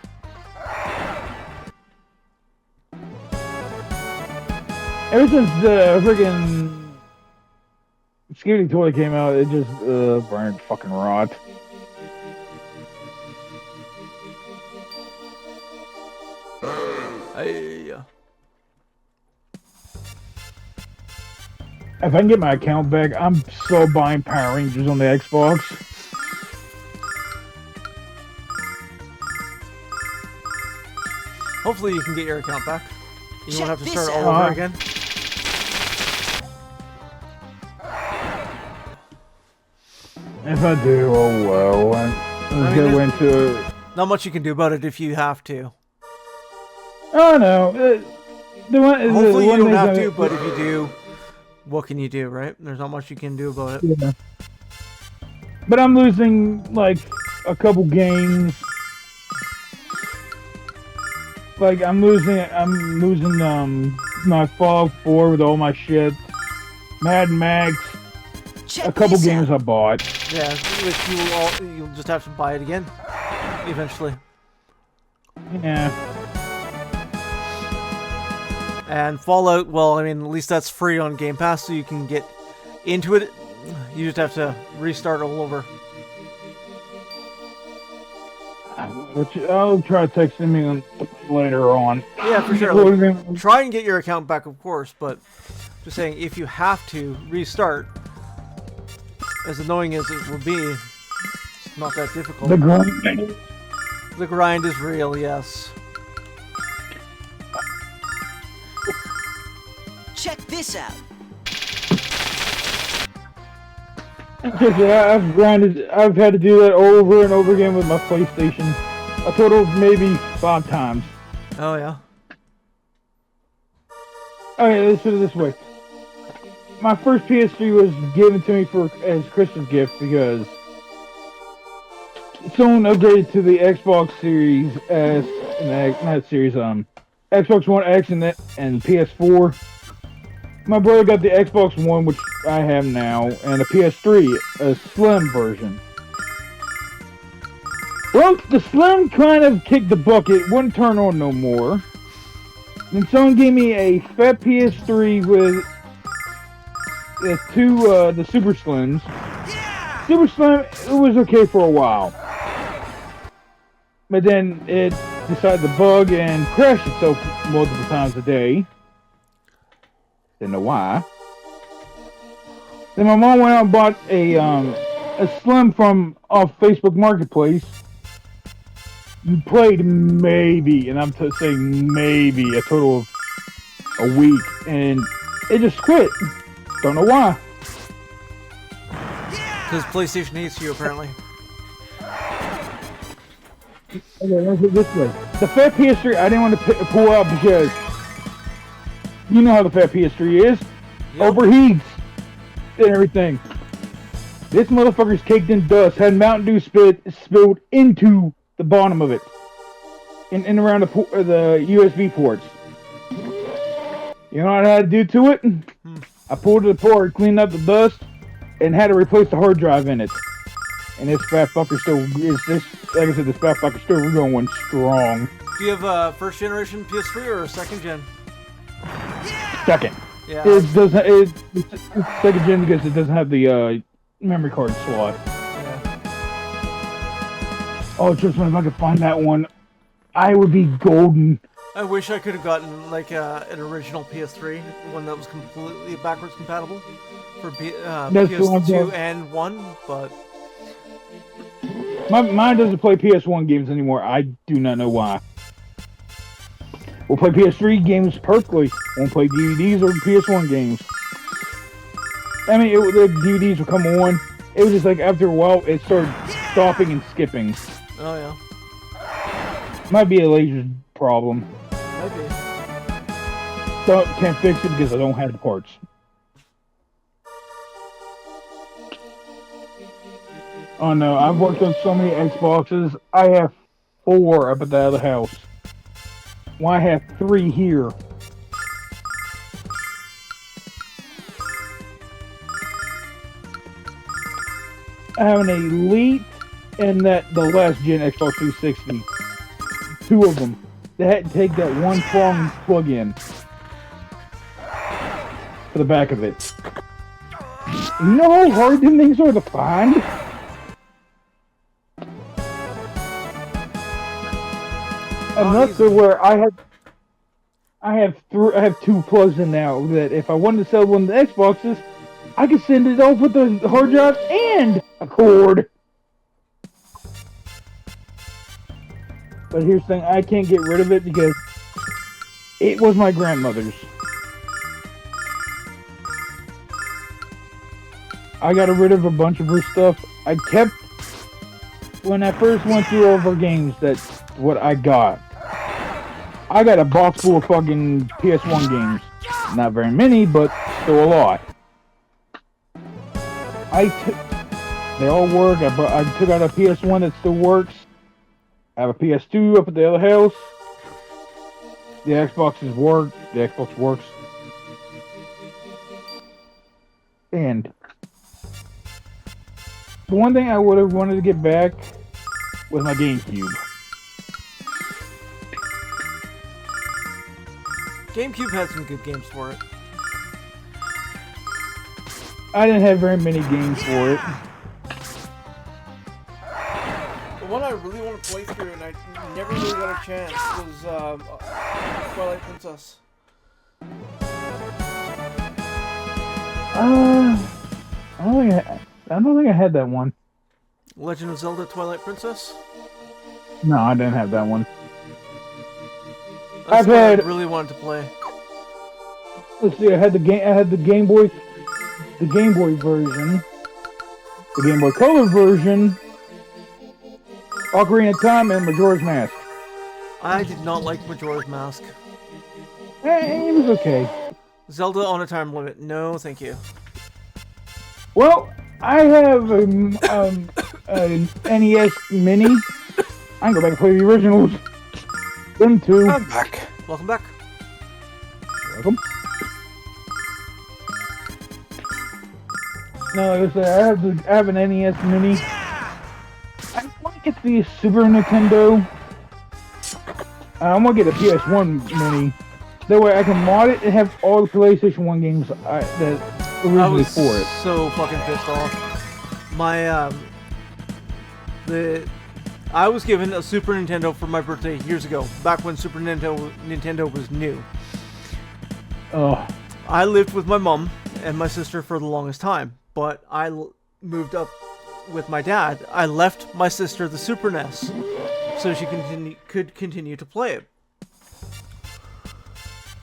Ever since the friggin' Skibbity Toilet came out, it just burned fucking rot. If I can get my account back, I'm so buying Power Rangers on the Xbox. Hopefully you can get your account back. You Check won't have to this start all out. over again. If I do, oh well. Let's mean, go into it. Not much you can do about it if you have to. Oh no. Hopefully you don't thing have that- to, but if you do, what can you do, right? There's not much you can do about it. Yeah. But I'm losing like a couple games. Like I'm losing my Fallout 4 with all my shit. Mad Max, Check a couple this games out. I bought. Yeah, which you'll just have to buy it again, eventually. Yeah. And Fallout, well, I mean, at least that's free on Game Pass, so you can get into it. You just have to restart all over. I'll try texting me later on. Yeah, for sure. Like, try and get your account back, of course, but just saying, if you have to restart, as annoying as it will be, it's not that difficult. The grind. The grind is real, yes. Check this out. I've grinded. I've had to do that over and over again with my PlayStation. A total of maybe 5 times. Oh, yeah. Okay, let's put it this way. My first PS3 was given to me as a Christmas gift because someone upgraded to the Xbox Series S, not Series, Xbox One X and PS4. My brother got the Xbox One, which I have now, and a PS3, a slim version. Well, the slim kind of kicked the bucket, wouldn't turn on no more. Then someone gave me a fat PS3 with the Super Slims. Super Slim, it was okay for a while. But then it decided to bug and crash itself multiple times a day. Didn't know why. Then my mom went out and bought a Slim from off Facebook Marketplace. Played maybe, and I'm saying maybe, a total of a week, and it just quit. Don't know why. Because PlayStation hates you, apparently. Okay, let's put it this way. The fat PS3, I didn't want to pull out because you know how the fat PS3 is. Yep. Overheats and everything. This motherfucker's caked in dust. Had Mountain Dew spilled into the bottom of it. And around the USB ports. You know what I had to do to it? I pulled it apart, cleaned up the dust, and had to replace the hard drive in it. And this fat fucker still is like I said, this fat fucker still going strong. Do you have a first generation PS3 or a second gen? Second. Yeah. It doesn't. It's second gen because it doesn't have the memory card slot. Yeah. Oh, just if I could find that one, I would be golden. I wish I could have gotten like an original PS3, one that was completely backwards compatible for PS2 and 1, but mine doesn't play PS1 games anymore. I do not know why. We'll play PS3 games perfectly. Won't play DVDs or PS1 games. I mean, the DVDs would come on. It was just like after a while, it started stopping and skipping. oh yeah, Might be a laser problem. maybe. Can't fix it because I don't have the parts. Oh no, I've worked on so many Xboxes. I have 4 up at the other house. Well, I have 3 here. I have an Elite and the last gen Xbox 360. 2 of them. They had to take that one prong plug-in for the back of it. You know how hard them things are to find? Enough to where I have 2 plugs in now that if I wanted to sell one of the Xboxes, I could send it off with the hard drive and a cord. But here's the thing, I can't get rid of it because it was my grandmother's. I got rid of a bunch of her stuff. I kept, when I first went through all of her games, that's what I got. I got a box full of fucking PS1 games. Not very many, but still a lot. They all work. I took out a PS1 that still works. I have a PS2 up at the other house. The Xboxes work. The Xbox works. And the one thing I would have wanted to get back was my GameCube. GameCube had some good games for it. I didn't have very many games for it. The one I really want to play through, and I never really got a chance, was Twilight Princess. I don't think I had that one. Legend of Zelda Twilight Princess? No, I didn't have that one. That's I've what had. I really wanted to play. Let's see. I had the Game Boy version, the Game Boy Color version, Ocarina of Time, and Majora's Mask. I did not like Majora's Mask. It was okay. Zelda on a time limit. No, thank you. Well, I have an NES Mini. I can go back and play the originals. Them too. I'm back. Welcome back. Welcome. No, I have an NES Mini. I want to get the Super Nintendo. I want to get a PS1 Mini. That way I can mod it and have all the PlayStation 1 games that I originally was for it. so fucking pissed off. I was given a Super Nintendo for my birthday years ago, back when Super Nintendo was new. Oh, I lived with my mom and my sister for the longest time, but moved up with my dad. I left my sister the Super NES so she could continue to play it.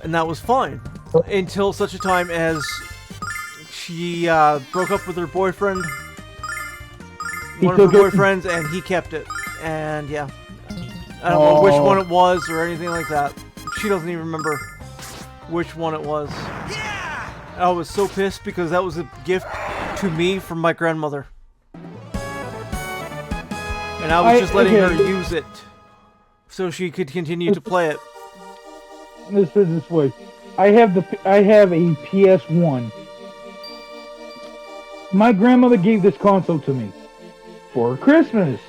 And that was fine until such a time as she broke up with her boyfriend, one of her boyfriends, and he kept it. And yeah, I don't know which one it was or anything like that. She doesn't even remember which one it was. I was so pissed because that was a gift to me from my grandmother. And I was just letting her use it so she could continue to play it. This is this way. I have a PS1. My grandmother gave this console to me for Christmas.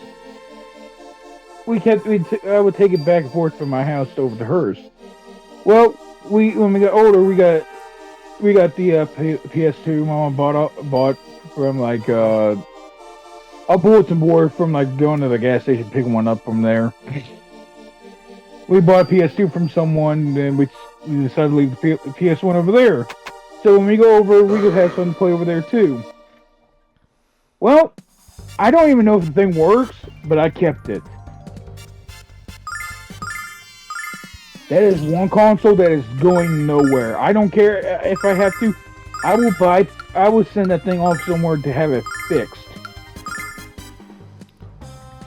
I would take it back and forth from my house over to hers. Well, when we got older, we got the PS2. Mama bought from like a bulletin board from like going to the gas station, picking one up from there. We bought a PS2 from someone, and we decided to leave the PS1 over there. So when we go over, we could have something to play over there too. Well, I don't even know if the thing works, but I kept it. That is one console that is going nowhere. I don't care if I have to. I will send that thing off somewhere to have it fixed.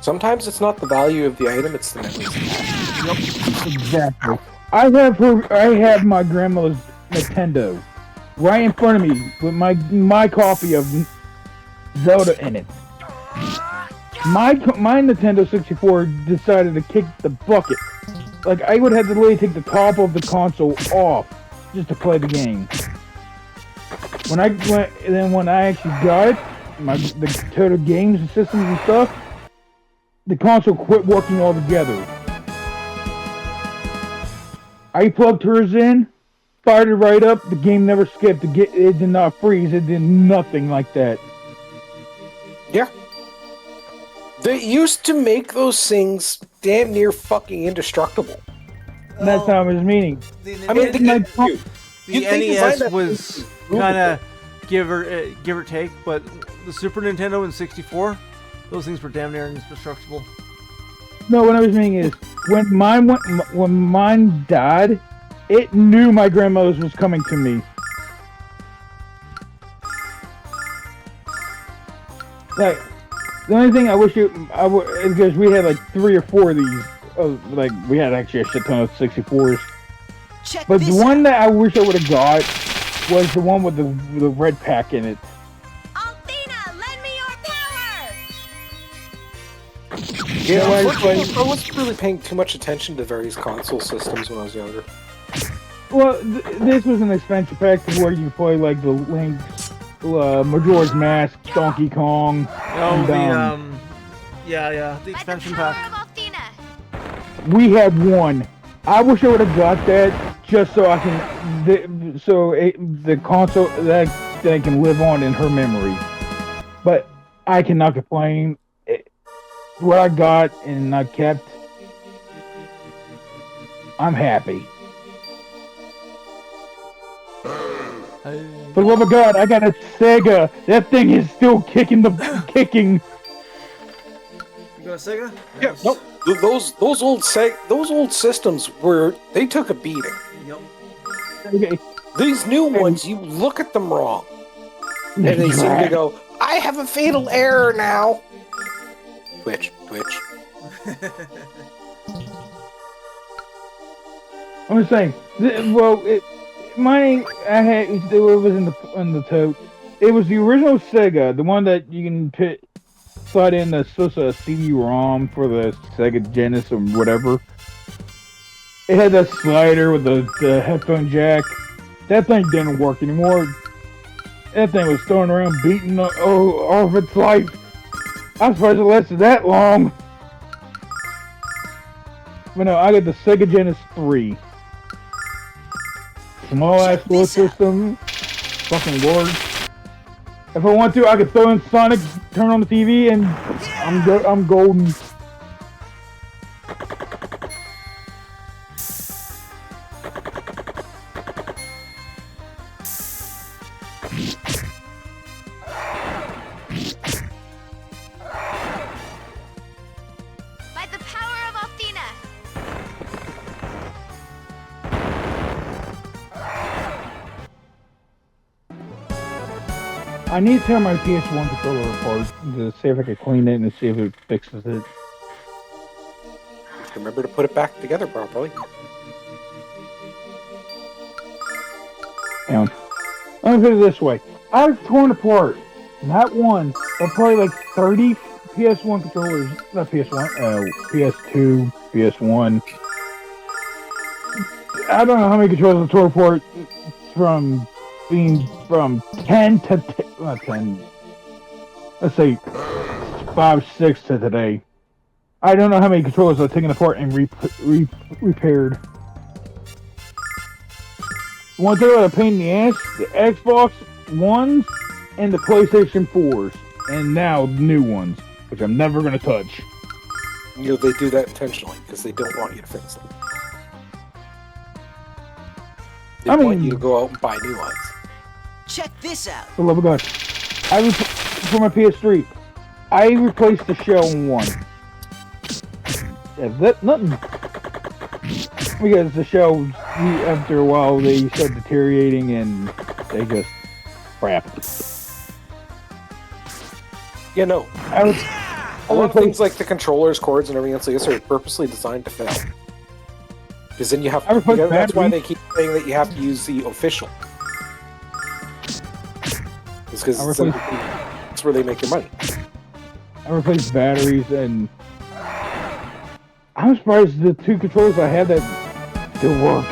Sometimes it's not the value of the item; it's the memories. Yep, exactly. I have my grandmother's Nintendo right in front of me with my copy of Zelda in it. My Nintendo 64 decided to kick the bucket. Like, I would have to literally take the top of the console off just to play the game. When I actually got it, the total games and systems and stuff, the console quit working altogether. I plugged hers in, fired it right up, the game never skipped, it did not freeze, it did nothing like that. Yeah. They used to make those things damn near fucking indestructible. That's not what I was meaning. I mean, The NES was kind of give or take, but the Super Nintendo and 64, those things were damn near indestructible. No, what I was meaning is when mine died, it knew my grandmother's was coming to me. Like, the only thing I wish because we had like 3 or 4 of these. Like, we had actually a shit ton of 64s. But the one that I wish I would have got was the one with the red pack in it. Althena, lend me your power! Yeah, I wasn't really paying too much attention to various console systems when I was younger. Well, this was an expansion pack where you play like the Link, Majora's Mask, Donkey Kong. Oh, the expansion pack. We had one. I wish I would have got that just so I can, the console that can live on in her memory. But I cannot complain. What I got and I kept, I'm happy. For the love of God, I got a Sega. That thing is still kicking. You got a Sega? Yeah, no. Those old systems they took a beating. Yep. Okay. These new ones, you look at them wrong, and they seem to go, "I have a fatal error now." Twitch. I'm just saying. Mine, it was in the tote. It was the original Sega, the one that you can slide in the CD-ROM for the Sega Genesis or whatever. It had that slider with the headphone jack. That thing didn't work anymore. That thing was throwing around, beating off its life. I'm surprised it lasted that long. But no, I got the Sega Genesis 3. Small ass Check little this out. system. Fucking works. If I want to, I could throw in Sonic, turn on the TV, and I'm golden. By the power of Althena. I need to tear my PS1 controller apart to see if I can clean it and see if it fixes it. Just remember to put it back together properly. Down. Let me put it this way. I've torn apart, not one, but probably like 30 PS1 controllers. Not PS1, PS2, PS1. I don't know how many controllers I've torn apart from being from 10 to not 10. Let's say 5, 6 to today. I don't know how many controllers I've taken apart and repaired. One thing about a pain in the ass, the Xbox Ones and the PlayStation 4s. And now new ones, which I'm never going to touch. You know, they do that intentionally because they don't want you to fix them. They want you to go out and buy new ones. Check this out. For the love of God. For my PS3, I replaced the shell in one. That nothing. Because the shells, after a while, they start deteriorating and they just crap. Yeah, no. A lot of things like the controllers, cords, and everything else like this are purposely designed to fail. Because then you have to. That's why they keep saying that you have to use the official. It's because it's where they make your money. I replaced batteries and I'm surprised the two controllers I had that still work.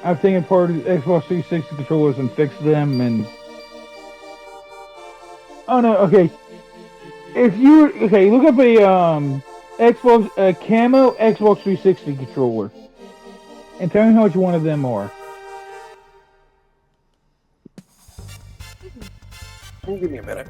I've taken apart the Xbox 360 controllers and fixed them and... Oh no, okay. Look up a camo Xbox 360 controller. And tell me how much one of them are. Give me a minute.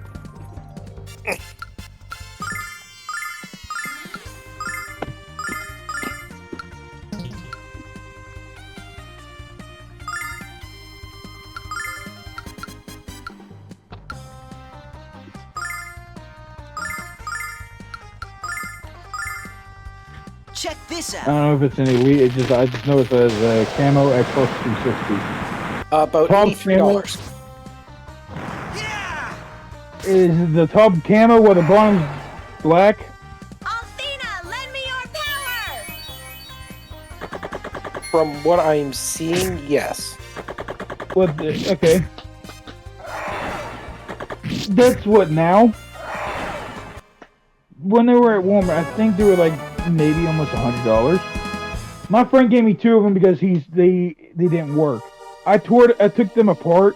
Check this I out. don't know if it's an elite. I just know it says camo Xbox 360. About Top $83. Is the top camo where the bottom's black? Althena, lend me your power! From what I'm seeing, yes. Okay. That's what now? When they were at Walmart, I think they were like maybe almost $100. My friend gave me two of them because they didn't work. I took them apart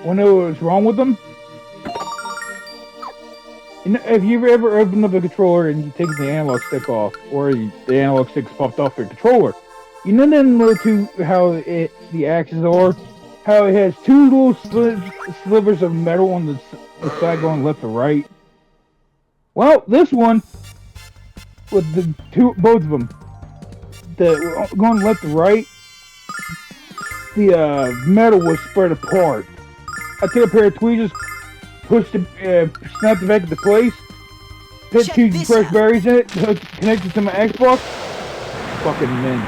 when I knew what was wrong with them. You know, if you've ever opened up a controller and you take the analog stick off, or the analog stick's popped off your controller, you know them little two, how the axes are? How it has two little slivers of metal on the side going left to right? Well, this one, with both of them, going left to right, the metal was spread apart. I took a pair of tweezers, pushed snapped it back into place, put Check two this fresh out. berries in it, connected to my Xbox. Fucking mint.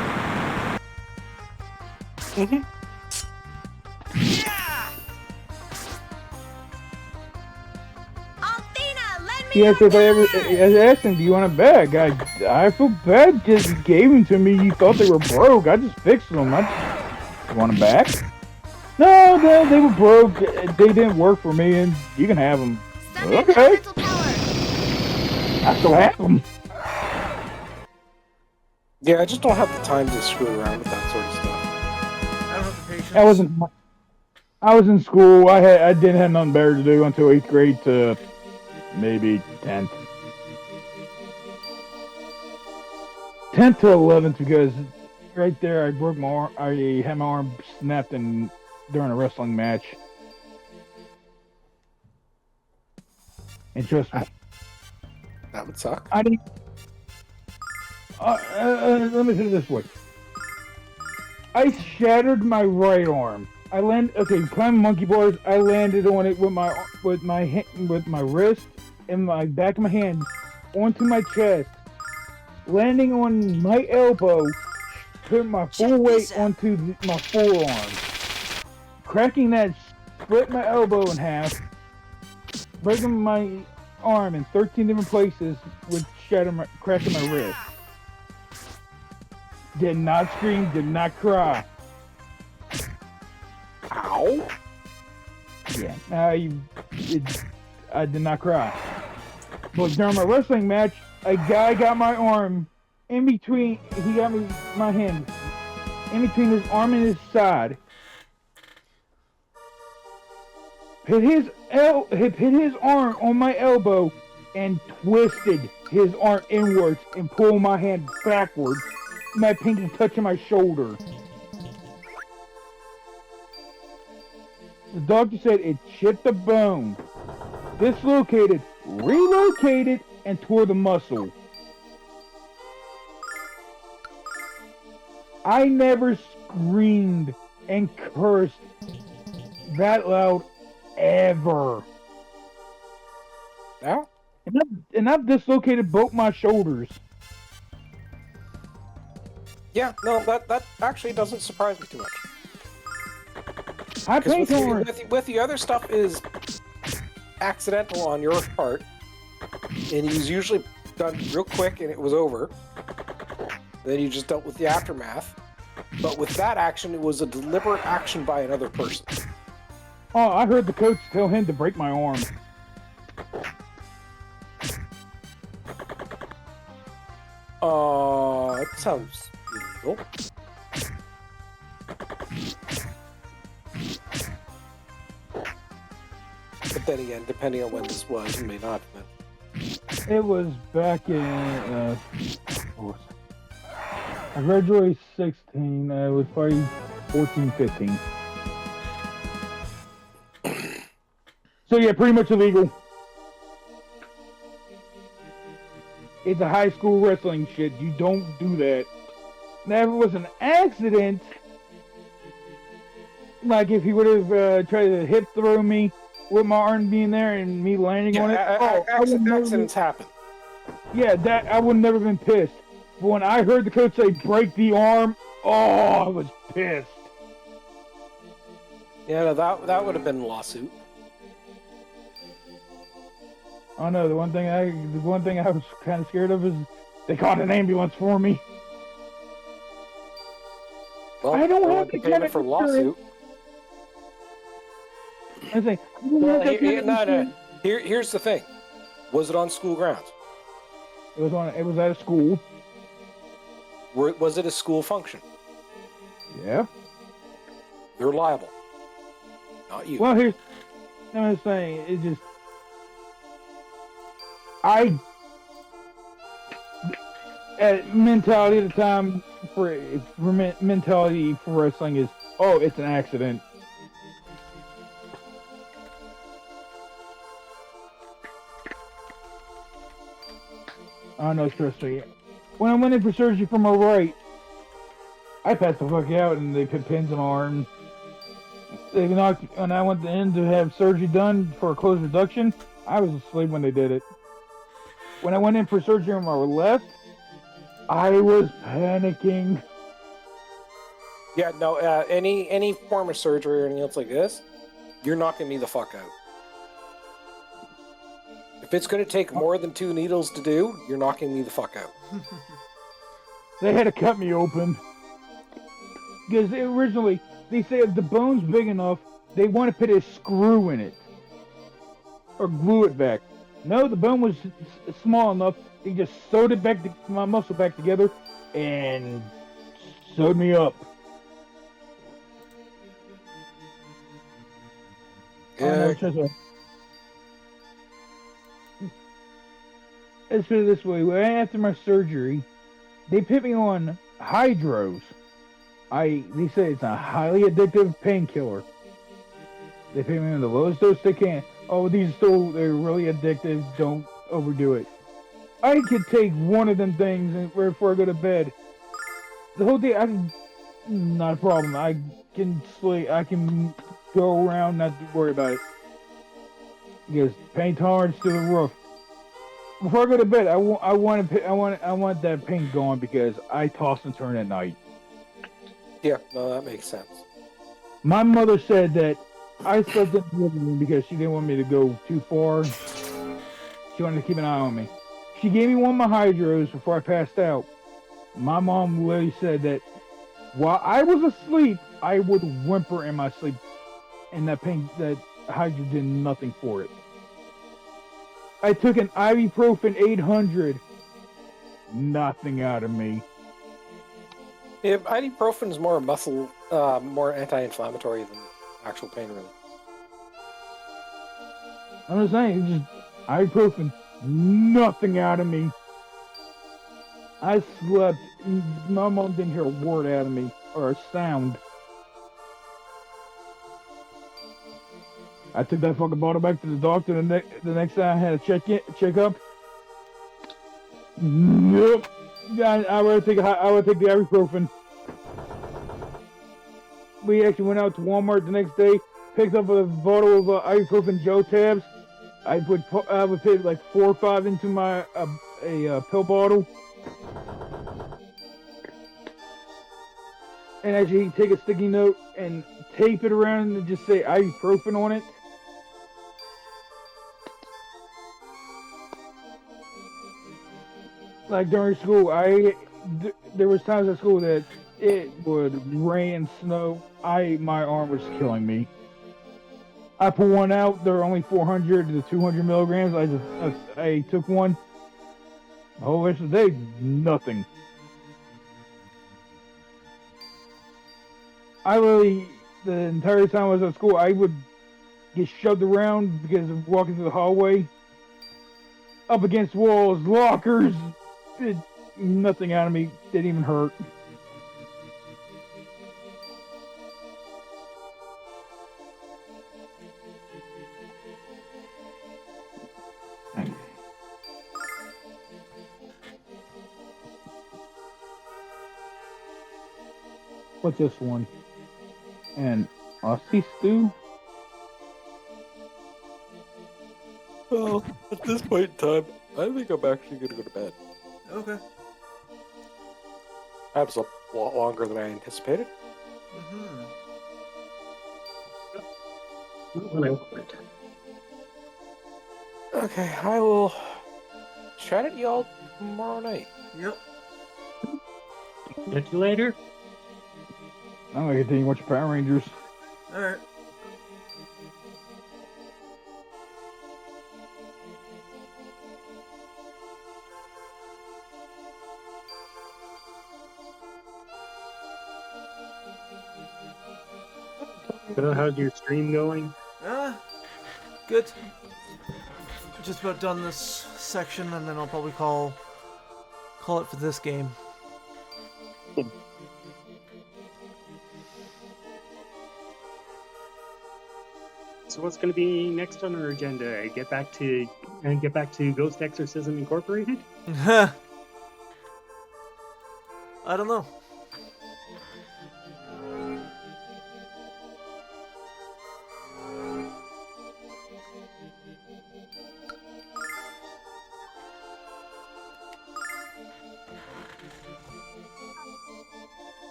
Althena, lend me Yes, your if I ever power! I asked him, do you want a bag? I feel bad just he gave them to me. He thought they were broke. I just fixed them. You want them back? No, they were broke. They didn't work for me, and you can have them. Summon Okay. elemental power! I still have them. Yeah, I just don't have the time to screw around with that sort of stuff. I don't have the patience. I was in school. I didn't have nothing better to do until 8th grade to maybe 10th. 10th to 11th because right there I broke my arm. I had my arm snapped during a wrestling match. And trust me, That would suck. I didn't. Let me put it this way. I shattered my right arm. Climbing monkey bars. I landed on it with my wrist and my back of my hand onto my chest, landing on my elbow, put my full weight onto my forearm, cracking that, split my elbow in half, breaking my arm in 13 different places with cracking my wrist. Did not scream, did not cry. Ow! Yeah, I did not cry. But during my wrestling match, a guy got my arm in between. He got my hand in between his arm and his side. Hit his arm on my elbow and twisted his arm inwards and pulled my hand backwards. My pinky touching my shoulder. The doctor said it chipped the bone, dislocated, relocated, and tore the muscle. I never screamed and cursed that loud ever. Now? And I've dislocated both my shoulders. Yeah, no, that actually doesn't surprise me too much. I paint tolerance. With the other stuff is accidental on your part, and it was usually done real quick and it was over. Then you just dealt with the aftermath. But with that action, it was a deliberate action by another person. Oh, I heard the coach tell him to break my arm. It sounds illegal. But then again, depending on when this was, it may not have been. It was back in, I graduated 16, it was probably 14, 15. So yeah, pretty much illegal. It's a high school wrestling shit. You don't do that. Now, if it was an accident, like if he would have tried to hip throw me with my arm being there and me landing on it, accidents happen. Yeah, that I would never been pissed. But when I heard the coach say break the arm, I was pissed. Yeah, no, that would have been a lawsuit. Oh no, the one thing I was kind of scared of is they called an ambulance for me. Well, I don't have the the kind of for lawsuit. I say, I don't have that kind of insurance. Here's the thing. Was it on school grounds? It was at a school. Was it a school function? Yeah. You're liable. Not you. Well, I'm just saying, it just mentality at the time for mentality for wrestling is, it's an accident. Oh no, trust me. When I went in for surgery for my right, I passed the fuck out and they put pins in my arm. They knocked, and I went in to have surgery done for a closed reduction. I was asleep when they did it. When I went in for surgery on my left, I was panicking. Yeah, no, any form of surgery or anything else like this, you're knocking me the fuck out. If it's going to take more than 2 needles to do, you're knocking me the fuck out. They had to cut me open. Because originally, they said if the bone's big enough, they want to put a screw in it. Or glue it back. No, the bone was small enough. He just sewed it back, my muscle back together, and sewed me up. Oh no, Yeah. it's just a. Let's put it this way: right after my surgery, they put me on hydros. They say it's a highly addictive painkiller. They put me on the lowest dose they can. Oh, they're really addictive. Don't overdo it. I could take one of them things before I go to bed. The whole day, not a problem. I can sleep. I can go around, not to worry about it. Because pain tolerance to the roof. Before I go to bed, I want that pain gone because I toss and turn at night. Yeah, no, that makes sense. My mother said that I slept in the living room because she didn't want me to go too far. She wanted to keep an eye on me. She gave me one of my hydros before I passed out. My mom literally said that while I was asleep, I would whimper in my sleep, and that hydro did nothing for it. I took an ibuprofen 800, nothing out of me. Yeah, ibuprofen is more more anti-inflammatory than actual pain relief. I'm just saying, just ibuprofen, nothing out of me. I slept. My mom didn't hear a word out of me or a sound. I took that fucking bottle back to the doctor the next time I had a check up. Nope. I would take the ibuprofen. We actually went out to Walmart the next day, picked up a bottle of ibuprofen Joe tabs. I would put like 4 or 5 into my pill bottle, and actually take a sticky note and tape it around and just say ibuprofen on it. Like during school, there was times at school that it would rain and snow. My arm was killing me. I put one out. There were only 400 to 200 milligrams. I took one. The whole rest of the day, nothing. The entire time I was at school, I would get shoved around because of walking through the hallway, up against walls, lockers. Nothing out of me. Didn't even hurt. What's this one? And Aussie stew? Well, at this point in time, I think I'm actually going to go to bed. Okay. That was a lot longer than I anticipated. Mm-hmm. When I want. Okay, I will chat at y'all tomorrow night. Yep. Catch you later. I'm gonna continue watching Power Rangers. Alright. So how's your stream going? Good. Just about done this section, and then I'll probably call it for this game. So what's going to be next on our agenda? Get back to Ghost Exorcism Incorporated? I don't know.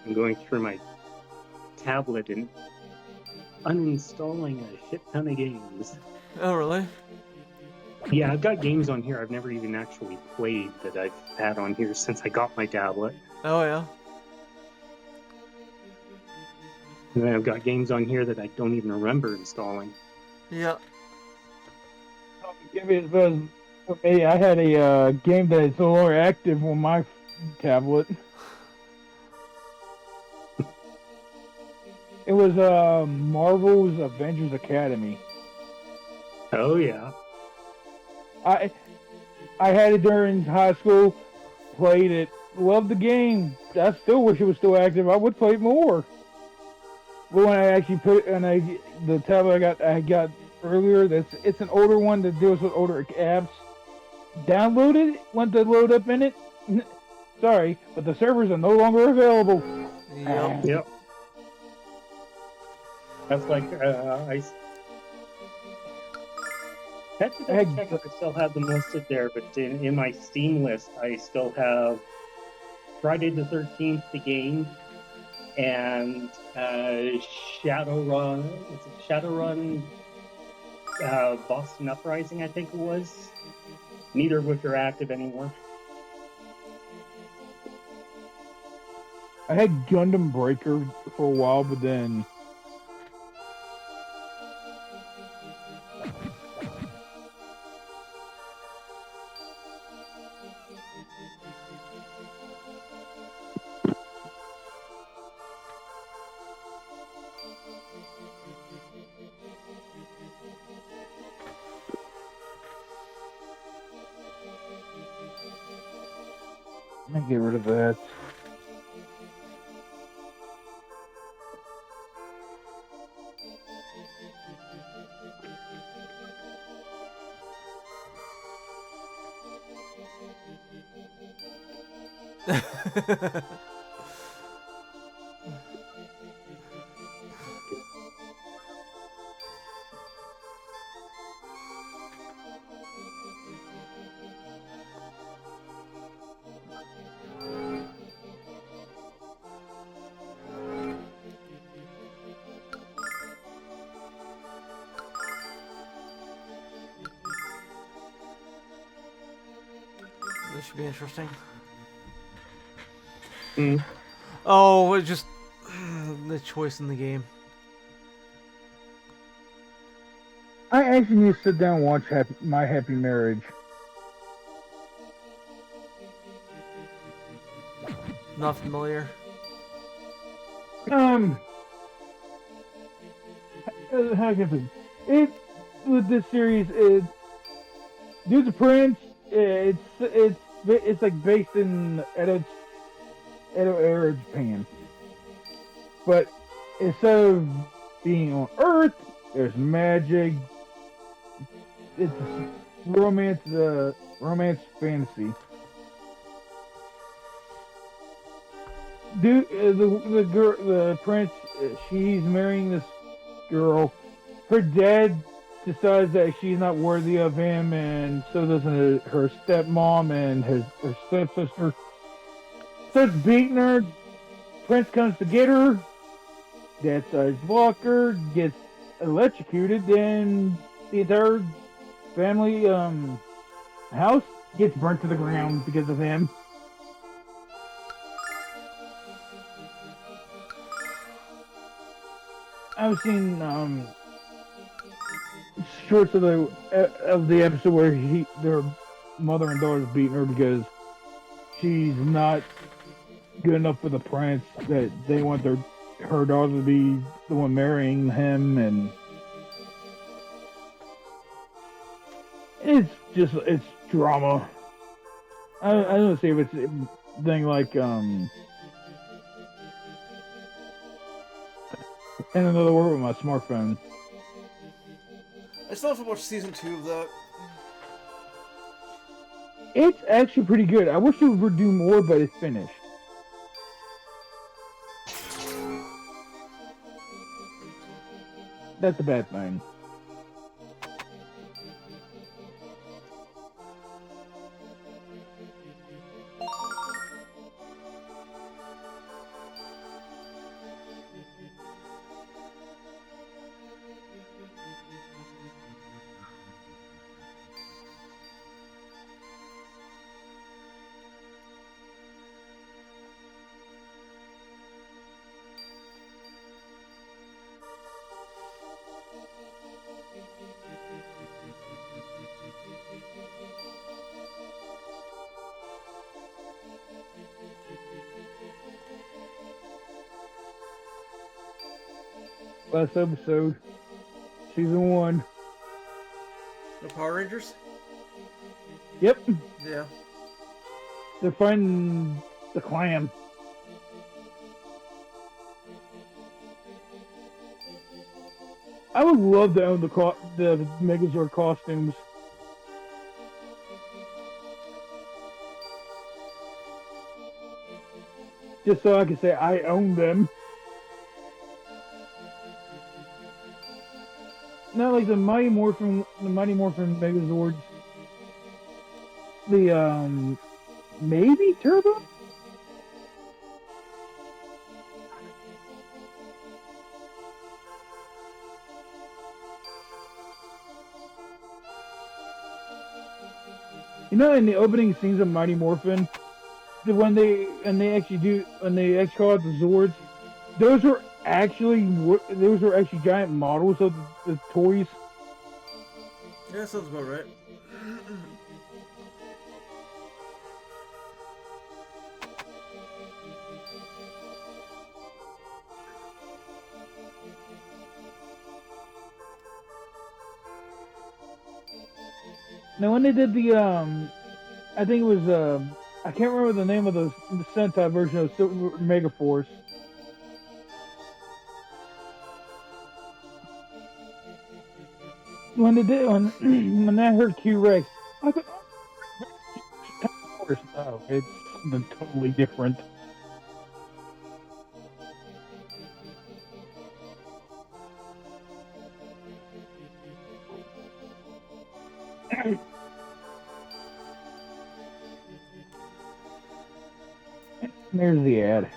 I'm going through my tablet and uninstalling a shit ton of games. Oh, really? Yeah, I've got games on here I've never even actually played that I've had on here since I got my tablet. Oh, yeah. And then I've got games on here that I don't even remember installing. Yeah. Give it for me. I had a game that is no longer active on my tablet. It was Marvel's Avengers Academy. Oh yeah. I I had it during high school. Played it. Loved the game. I still wish it was still active. I would play it more. But when I actually put and the tablet I got earlier, it's an older one that deals with older apps. Downloaded, went to load up in it. Sorry, but the servers are no longer available. Yep. Yep. That's like I had to I double had check if I still have them listed there, but in my Steam list, I still have Friday the 13th, the game, and Shadowrun. It's Shadowrun Boston Uprising, I think it was. Neither of which are active anymore. I had Gundam Breaker for a while, but then let me get rid of that. This should be interesting. Mm. Oh, it just the choice in the game. I actually need to sit down and watch My Happy Marriage. Not familiar. Um, how can I put it? With this series, Dude the Prince. It's like based in Edo era Japan, but instead of being on Earth, there's magic. It's romance fantasy. Dude, the prince, she's marrying this girl. Her dad decides that she's not worthy of him, and so does her stepmom and her stepsister. Starts beating her. Prince comes to get her. Dad starts walker, gets electrocuted, then the entire family house gets burnt to the ground because of him. I've seen shorts of the episode where their mother and daughter's beating her because she's not good enough for the prince. That they want her daughter to be the one marrying him, and it's drama. I don't see if it's a thing like in another word with my smartphone. I still have to watch season 2 of that. It's actually pretty good. I wish it would do more, but it's finished. That's a bad thing. Last episode, season 1. The Power Rangers? Yep, Yeah. they're fighting the clan. I would love to own the Megazord costumes. Just so I can say I own them. Not like the Mighty Morphin Megazords. The maybe Turbo. You know, in the opening scenes of Mighty Morphin, when they actually call out the Zords, those were actually giant models of the toys. Yeah, that sounds about right. Now, when they did I think it was I can't remember the name of the Sentai version of Super Mega Force. When they did when I heard Q Rex, I thought, oh, it's something totally different. There's the ad.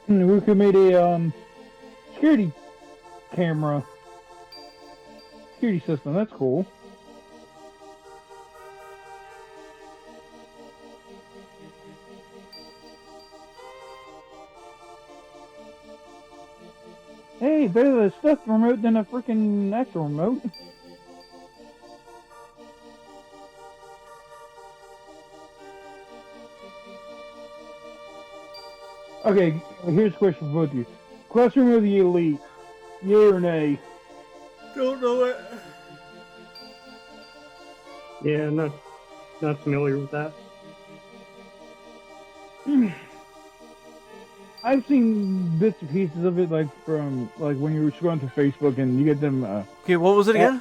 We could made a security camera security system. That's cool. Hey, better the stuff remote than a freaking actual remote. Okay, here's a question for both of you. Classroom of the Elite, yay or nay? Don't know it. Yeah, not familiar with that. I've seen bits and pieces of it, like from when you were scrolling through Facebook, and you get them. Okay, what was it again?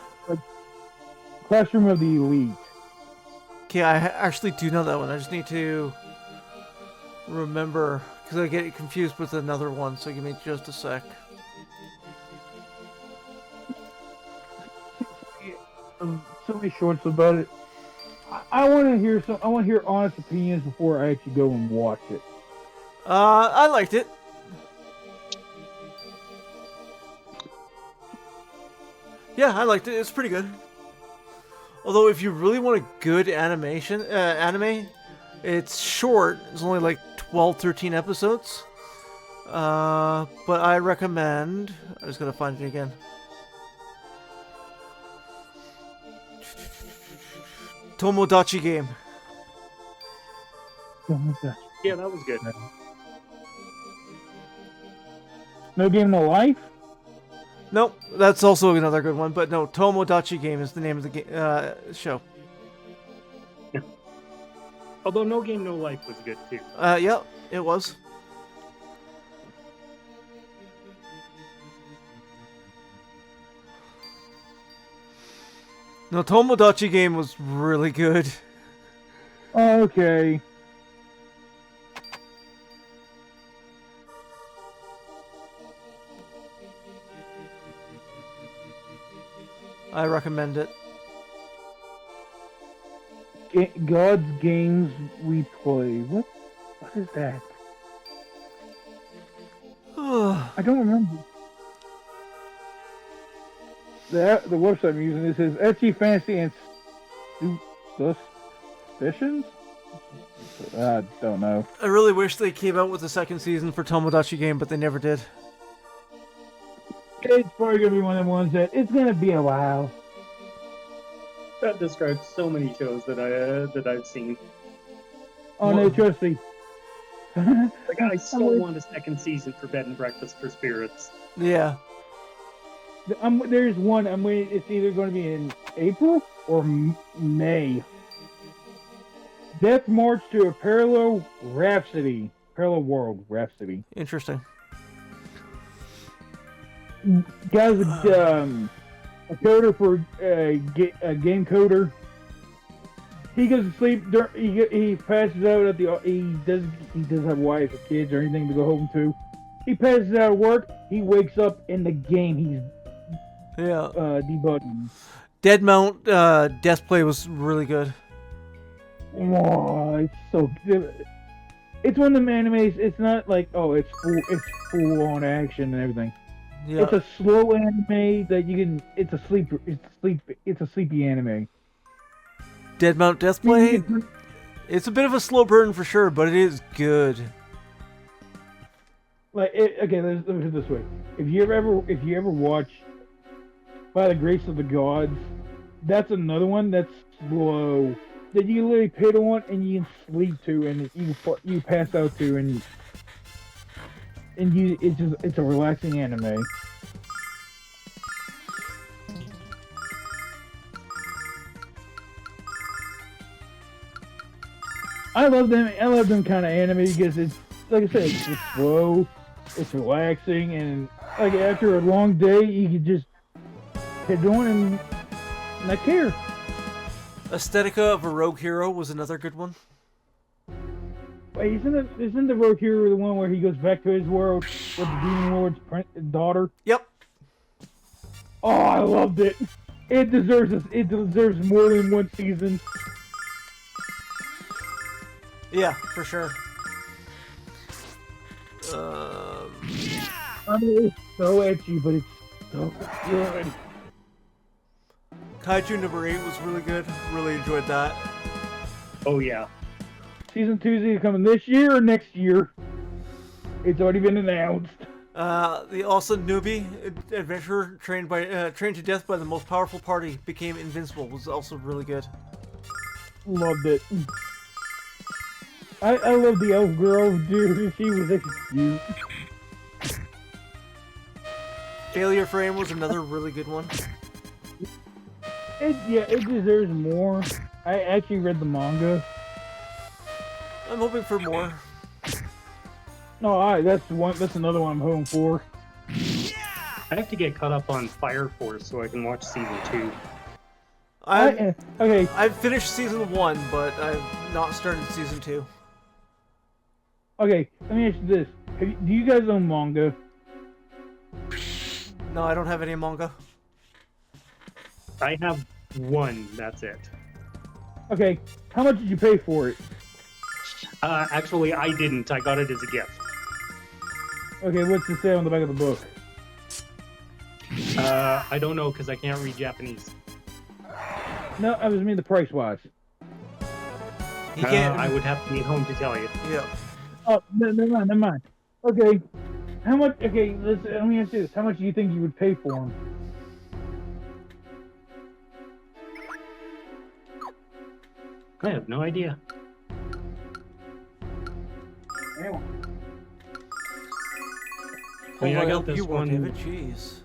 Classroom of the Elite. Okay, I actually do know that one. I just need to remember because I get it confused with another one. So give me just a sec. So many shorts about it. I want to hear I want to hear honest opinions before I actually go and watch it. I liked it. Yeah, I liked it. It's pretty good. Although, if you really want a good anime, it's short. It's only like 12, 13 episodes. But I recommend. I just gotta find it again. Tomodachi Game. Yeah, that was good. No Game No Life? Nope, that's also another good one. But no, Tomodachi Game is the name of the show. Yeah. Although No Game No Life was good too. Yeah, it was. No, Tomodachi Game was really good. Oh, okay. I recommend it. God's Games We Play. What is that? I don't remember. The website I'm using, it says Ecchi Fantasy and Suspicions? I don't know. I really wish they came out with a second season for Tomodachi Game, but they never did. It's probably gonna be one of the ones that it's gonna be a while. That describes so many shows that I've seen. Oh no, trust me. Like I still want a second season for Bed and Breakfast for Spirits. Yeah. There's one. I'm waiting. It's either going to be in April or May. Death March to a Parallel World Rhapsody. Interesting. Guys, a coder for a game coder. He goes to sleep. He passes out at the. He doesn't have a wife or kids or anything to go home to. He passes out at work. He wakes up in the game. He's debugging. Dead Mount Death Play was really good. Oh, it's so good. It's one of them animes. It's not like it's full on action and everything. Yeah. It's a slow anime that you can. It's a sleepy anime. Dead Mount Death Play. It's a bit of a slow burn for sure, but it is good. Okay, let's look at it this way. If you ever watch By the Grace of the Gods, that's another one that's slow that you literally pit on and you can sleep to and you pass out to and it's a relaxing anime. I love them kind of anime because it's like I said, it's slow, it's relaxing, and like after a long day, you can just hit on and not care. Aesthetica of a Rogue Hero was another good one. Wait, isn't the Rogue Hero the one where he goes back to his world with the Demon Lord's daughter? Yep. Oh, I loved it. It deserves more than one season. Yeah, for sure. I mean, it's so edgy, but it's so good. Kaiju number 8 was really good. Really enjoyed that. Oh yeah. Season 2 is either coming this year or next year. It's already been announced. The awesome newbie adventurer trained to death by the most powerful party became invincible was also really good. Loved it. I love the elf girl, dude. She was actually cute. Failure Frame was another really good one. It deserves more. I actually read the manga. I'm hoping for more. No, that's another one I'm hoping for. I have to get caught up on Fire Force so I can watch season 2. Okay. I've finished season 1, but I've not started season 2. Okay, let me ask you this. Do you guys own manga? No, I don't have any manga. I have one, that's it. Okay, how much did you pay for it? Actually, I didn't. I got it as a gift. Okay, what's it say on the back of the book? I don't know because I can't read Japanese. No, I was mean the price-wise. He can't. I would have to be home to tell you. Yeah. Oh, never mind. Okay, how much? Okay, let me ask you this: how much do you think you would pay for them? I have no idea. I mean, I got this you one. David. Jeez.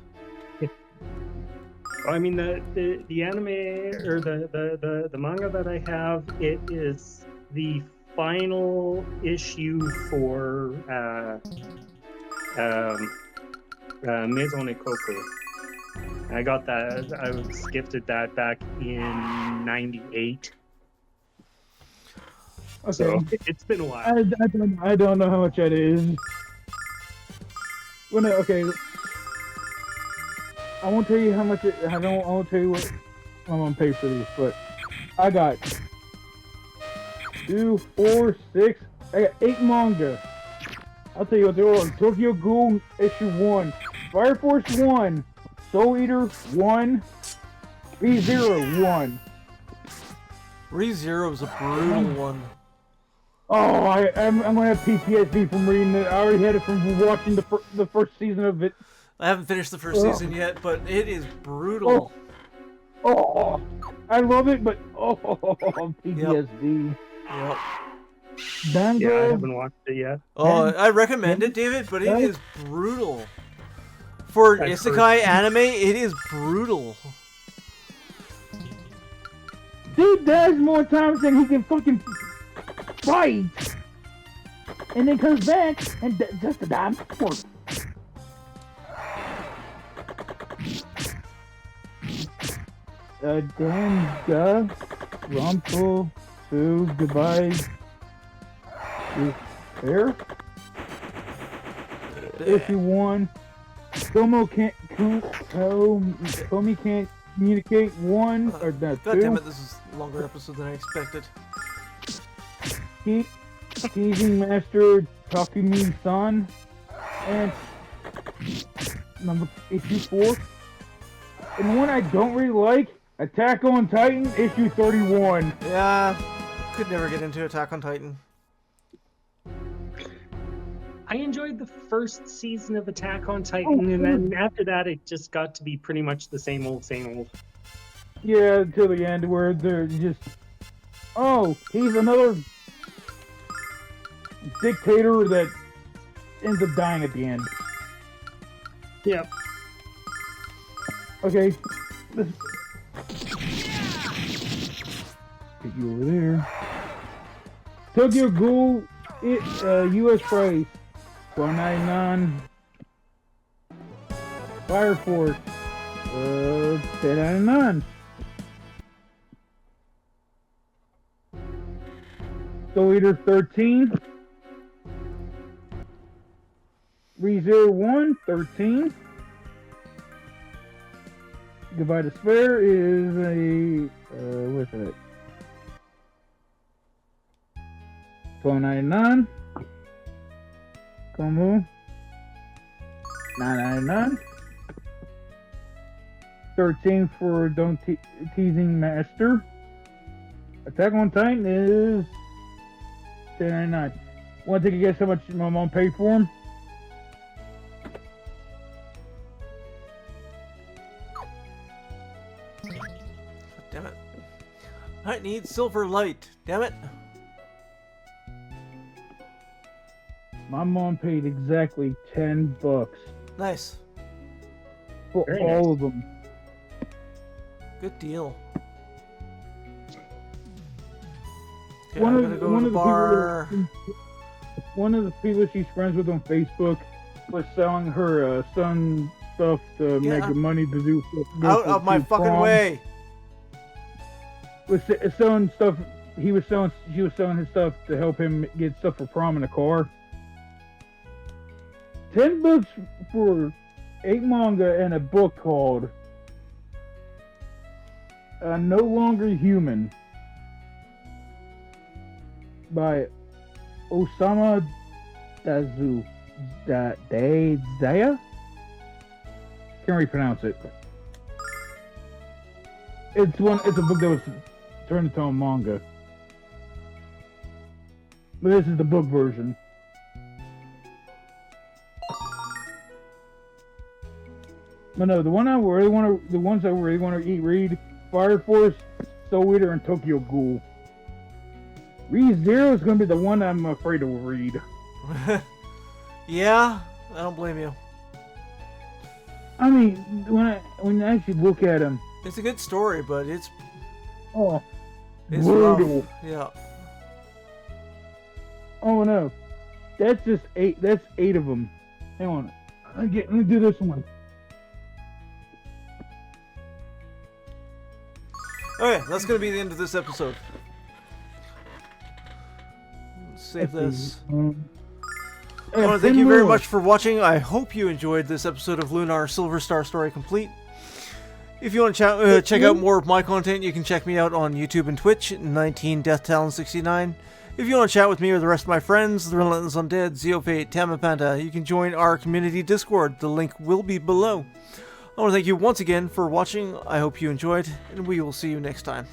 I mean, the anime or the manga that I have, it is the final issue for Maison Koku. I got that. I was gifted that back in '98. Okay, So it's been a while. I don't know how much that is. Well, no, okay. I won't tell you how much I won't tell you what I'm gonna pay for these, but I got 2, 4, 6. I got 8 manga. I'll tell you what they're on. Tokyo Ghoul issue 1, Fire Force 1, Soul Eater 1, ReZero 1. ReZero is a brutal one. I'm gonna have PTSD from reading it. I already had it from watching the first season of it. I haven't finished the first season yet, but it is brutal. Oh, I love it, but PTSD. Yep. Dango. Yeah, I haven't watched it yet. Oh, I recommend it, David, but it is brutal. For an I've isekai anime, it is brutal. Dude dies more times than he can fucking fight, and then comes back and just to die more. Danga, Rumpel, Sue, goodbye. Fair. Issue 1. Komi can't communicate 1 or not 2. God damn it, this is a longer episode than I expected. Teasing Master Takumi-san and issue 4. And the one I don't really like, Attack on Titan, issue 31. Yeah, could never get into Attack on Titan. I enjoyed the first season of Attack on Titan, and then after that, it just got to be pretty much the same old, same old. Yeah, until the end where they're just, oh, he's another dictator that ends up dying at the end. Yep. Okay, let's get you over there. Tokyo Ghoul, U.S. price, $1.99. Fire Force, $10.99. Soul Eater 13. ReZero 13. Goodbye Despair is a what's that? $12.99. Como $9.99. 13 for Don't Teasing Master. Attack on Titan is $10.99. Want to guess how much my mom paid for him? Damn it. I need silver light. Damn it. My mom paid exactly $10 Nice. for Very all of them. Good deal. Okay, One I'm of gonna the- go one to of the the bar. One of the people she's friends with on Facebook was selling her son stuff to Yeah. make the money to do. Out of my fucking way. Was selling stuff. She was selling his stuff to help him get stuff for prom in a car. $10 for 8 manga and a book called No Longer Human by Osama Dazaya? Can't really pronounce it. It's a book that was turned into a manga. But this is the book version. But no, the ones I really want to read, Fire Force, Soul Eater, and Tokyo Ghoul. ReZero is going to be the one I'm afraid to read. Yeah, I don't blame you. I mean, when I actually look at him, It's a good story, but it's brutal. rough. Yeah. Oh no, that's just 8. That's 8 of them. Hang on, let me do this one. Okay, that's gonna be the end of this episode. Save this. I want to thank you very much for watching. I hope you enjoyed this episode of Lunar Silver Star Story Complete. If you want to check out more of my content, you can check me out on YouTube and Twitch, 19DeathTalon69. If you want to chat with me or the rest of my friends, The Relentless Undead, Zeofate, Tamapanta, you can join our community Discord. The link will be below. I want to thank you once again for watching. I hope you enjoyed, and we will see you next time.